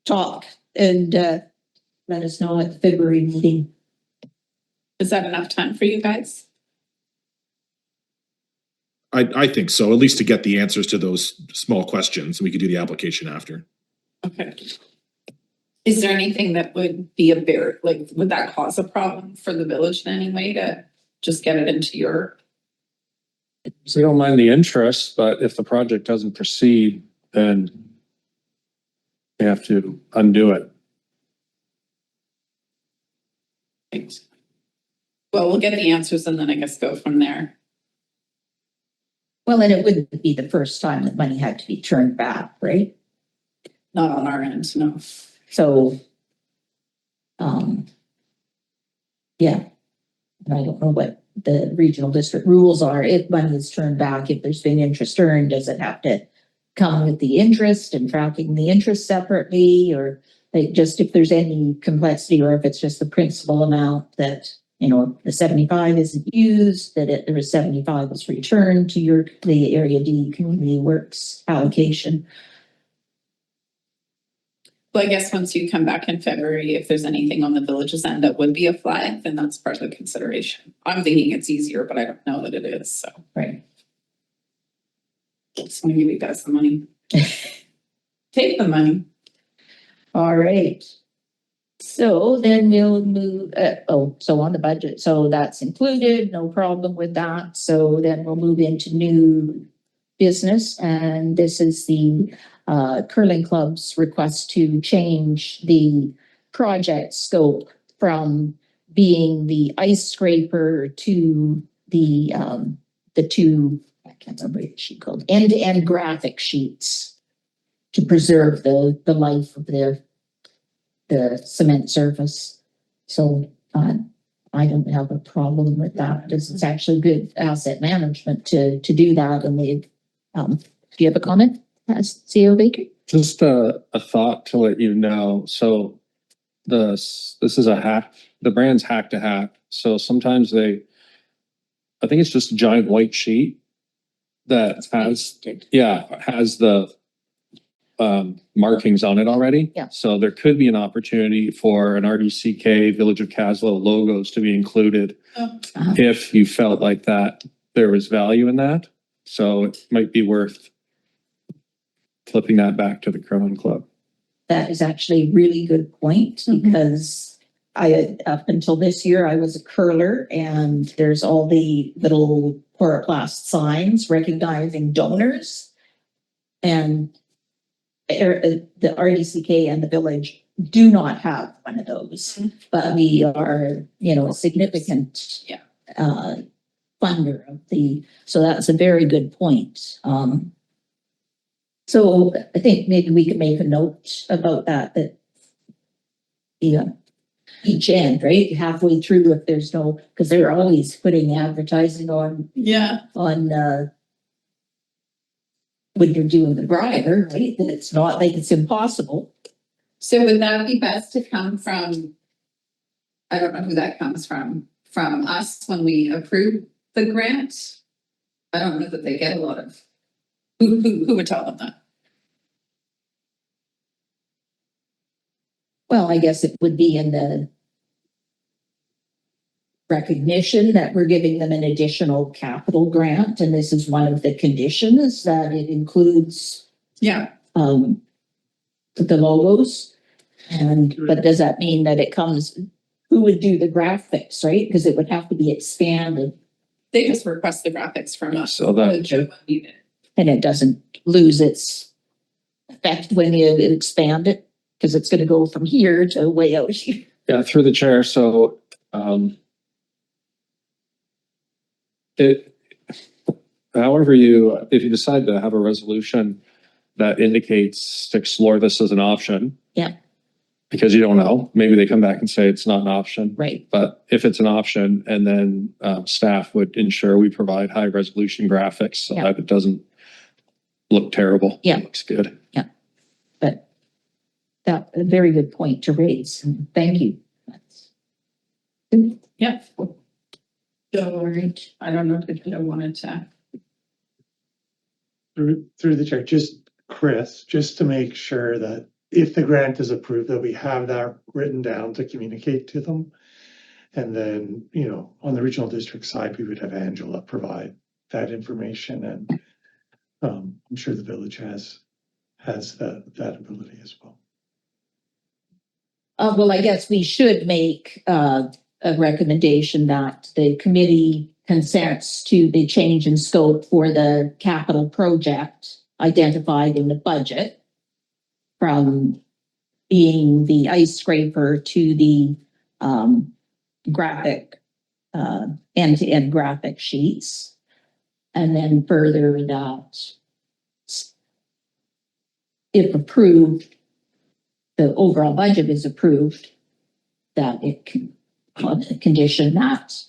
talk and let us know at the February meeting. Is that enough time for you guys? I think so, at least to get the answers to those small questions. We could do the application after. Okay. Is there anything that would be a bear, like, would that cause a problem for the village in any way to just get it into your? So we don't mind the interest, but if the project doesn't proceed, then we have to undo it. Thanks. Well, we'll get the answers and then I guess go from there. Well, and it wouldn't be the first time that money had to be turned back, right? Not on our end, no. So, yeah. And I don't know what the regional district rules are. If money is turned back, if there's been interest earned, does it have to come with the interest and tracking the interest separately? Or like just if there's any complexity or if it's just the principal amount that, you know, the 75 isn't used, that there was 75 was returned to the Area D Community Works allocation. Well, I guess once you come back in February, if there's anything on the village's end that would be a flag, then that's part of the consideration. I'm thinking it's easier, but I don't know that it is, so. Right. Just want to give you guys the money. Take the money. All right. So then we'll move, so on the budget, so that's included, no problem with that. So then we'll move into new business, and this is the curling club's request to change the project scope from being the ice scraper to the two, I can't remember what she called, end-to-end graphic sheets to preserve the life of the cement surface. So I don't have a problem with that. This is actually good asset management to do that. And they, do you have a comment, CEO Baker? Just a thought to let you know. So this is a hack. The brand's Hack to Hack. So sometimes I think it's just a giant white sheet that has the markings on it already. Yeah. So there could be an opportunity for an RDCK Village of Caslow logos to be included if you felt like that there was value in that. So it might be worth flipping that back to the curling club. That is actually a really good point, because up until this year, I was a curler, and there's all the little chloroplast signs recognizing donors. And the RDCK and the village do not have one of those, but we are, a significant funder of so that's a very good point. So I think maybe we could make a note about that each end, right? Halfway through, if there's no, because they're always putting advertising on when you're doing the briar, right? That it's not like it's impossible. So would that be best to come from, I don't know who that comes from us when we approve the grant? I don't know that they get a lot of, who would tell them that? Well, I guess it would be in the recognition that we're giving them an additional capital grant, and this is one of the conditions that it includes Yeah. the logos. But does that mean that it comes, who would do the graphics, right? Because it would have to be expanded. They just request the graphics from us. So that And it doesn't lose its effect when you expand it, because it's going to go from here to way out here. Yeah, through the chair. So however if you decide to have a resolution that indicates to explore this as an option. Yeah. Because you don't know, maybe they come back and say it's not an option. Right. But if it's an option, and then staff would ensure we provide high resolution graphics so that it doesn't look terrible. Yeah. It looks good. Yeah. But that's a very good point to raise. Thank you. Yeah. So, I don't know if I wanted to. Through the chair, Chris, just to make sure that if the grant is approved, that we have that written down to communicate to them. And then, on the regional district side, we would have Angela provide that information, and I'm sure the village has that ability as well. Well, I guess we should make a recommendation that the committee consents to the change in scope for the capital project identified in the budget, from being the ice scraper to the graphic, end-to-end graphic sheets. And then further that, if approved, the overall budget is approved, that it can condition that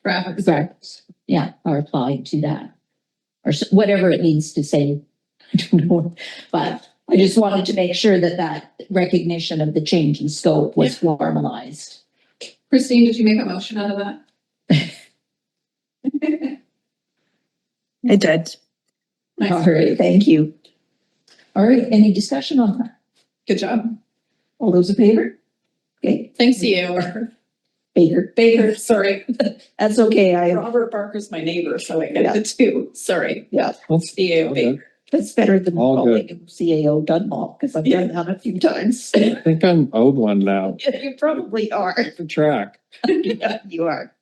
graphics, are applied to that, or whatever it needs to say. I don't know, but I just wanted to make sure that recognition of the change in scope was formalized. Christine, did you make a motion out of that? I did. Nice. All right, thank you. All right, any discussion on that? Good job. All those in favor? Okay, Thanks to you. Baker, sorry. That's okay. Robert Barker's my neighbor, so I get it too. Sorry. Yeah, CAO Baker. that's better than All calling him CAO Dunmore, because I've done that a few times. I think I'm owed one now. You probably are. The track. Yeah, you are.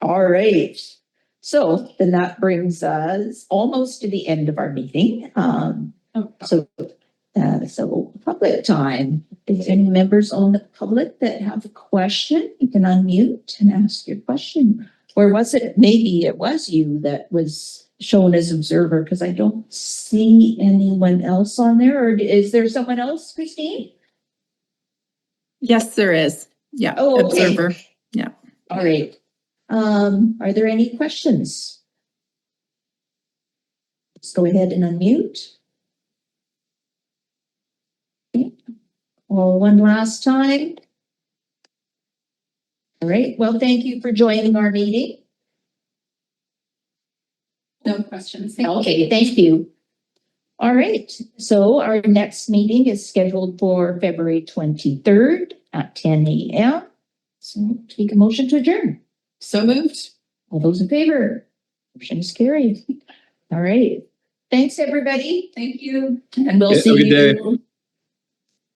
All right. So then that brings us almost to the end of our meeting. So public time. If there's any members on the public that have a question, you can unmute and ask your question. Or was it, maybe it was you that was shown as observer, because I don't see anyone else on there. Or is there someone else, Christine? Yes, there is. Yeah, Oh, okay. observer. All right. Are there any questions? Let's go ahead and unmute. Okay. Well, one last time. All right. Well, thank you for joining our meeting. No questions. Okay, thank you. All right. So our next meeting is scheduled for February 23rd at 10 a.m. So take a motion to adjourn. So moved. All those in favor? Motion is carried. All right. Thanks, everybody. Thank you. And we'll Yeah, have a see good day. you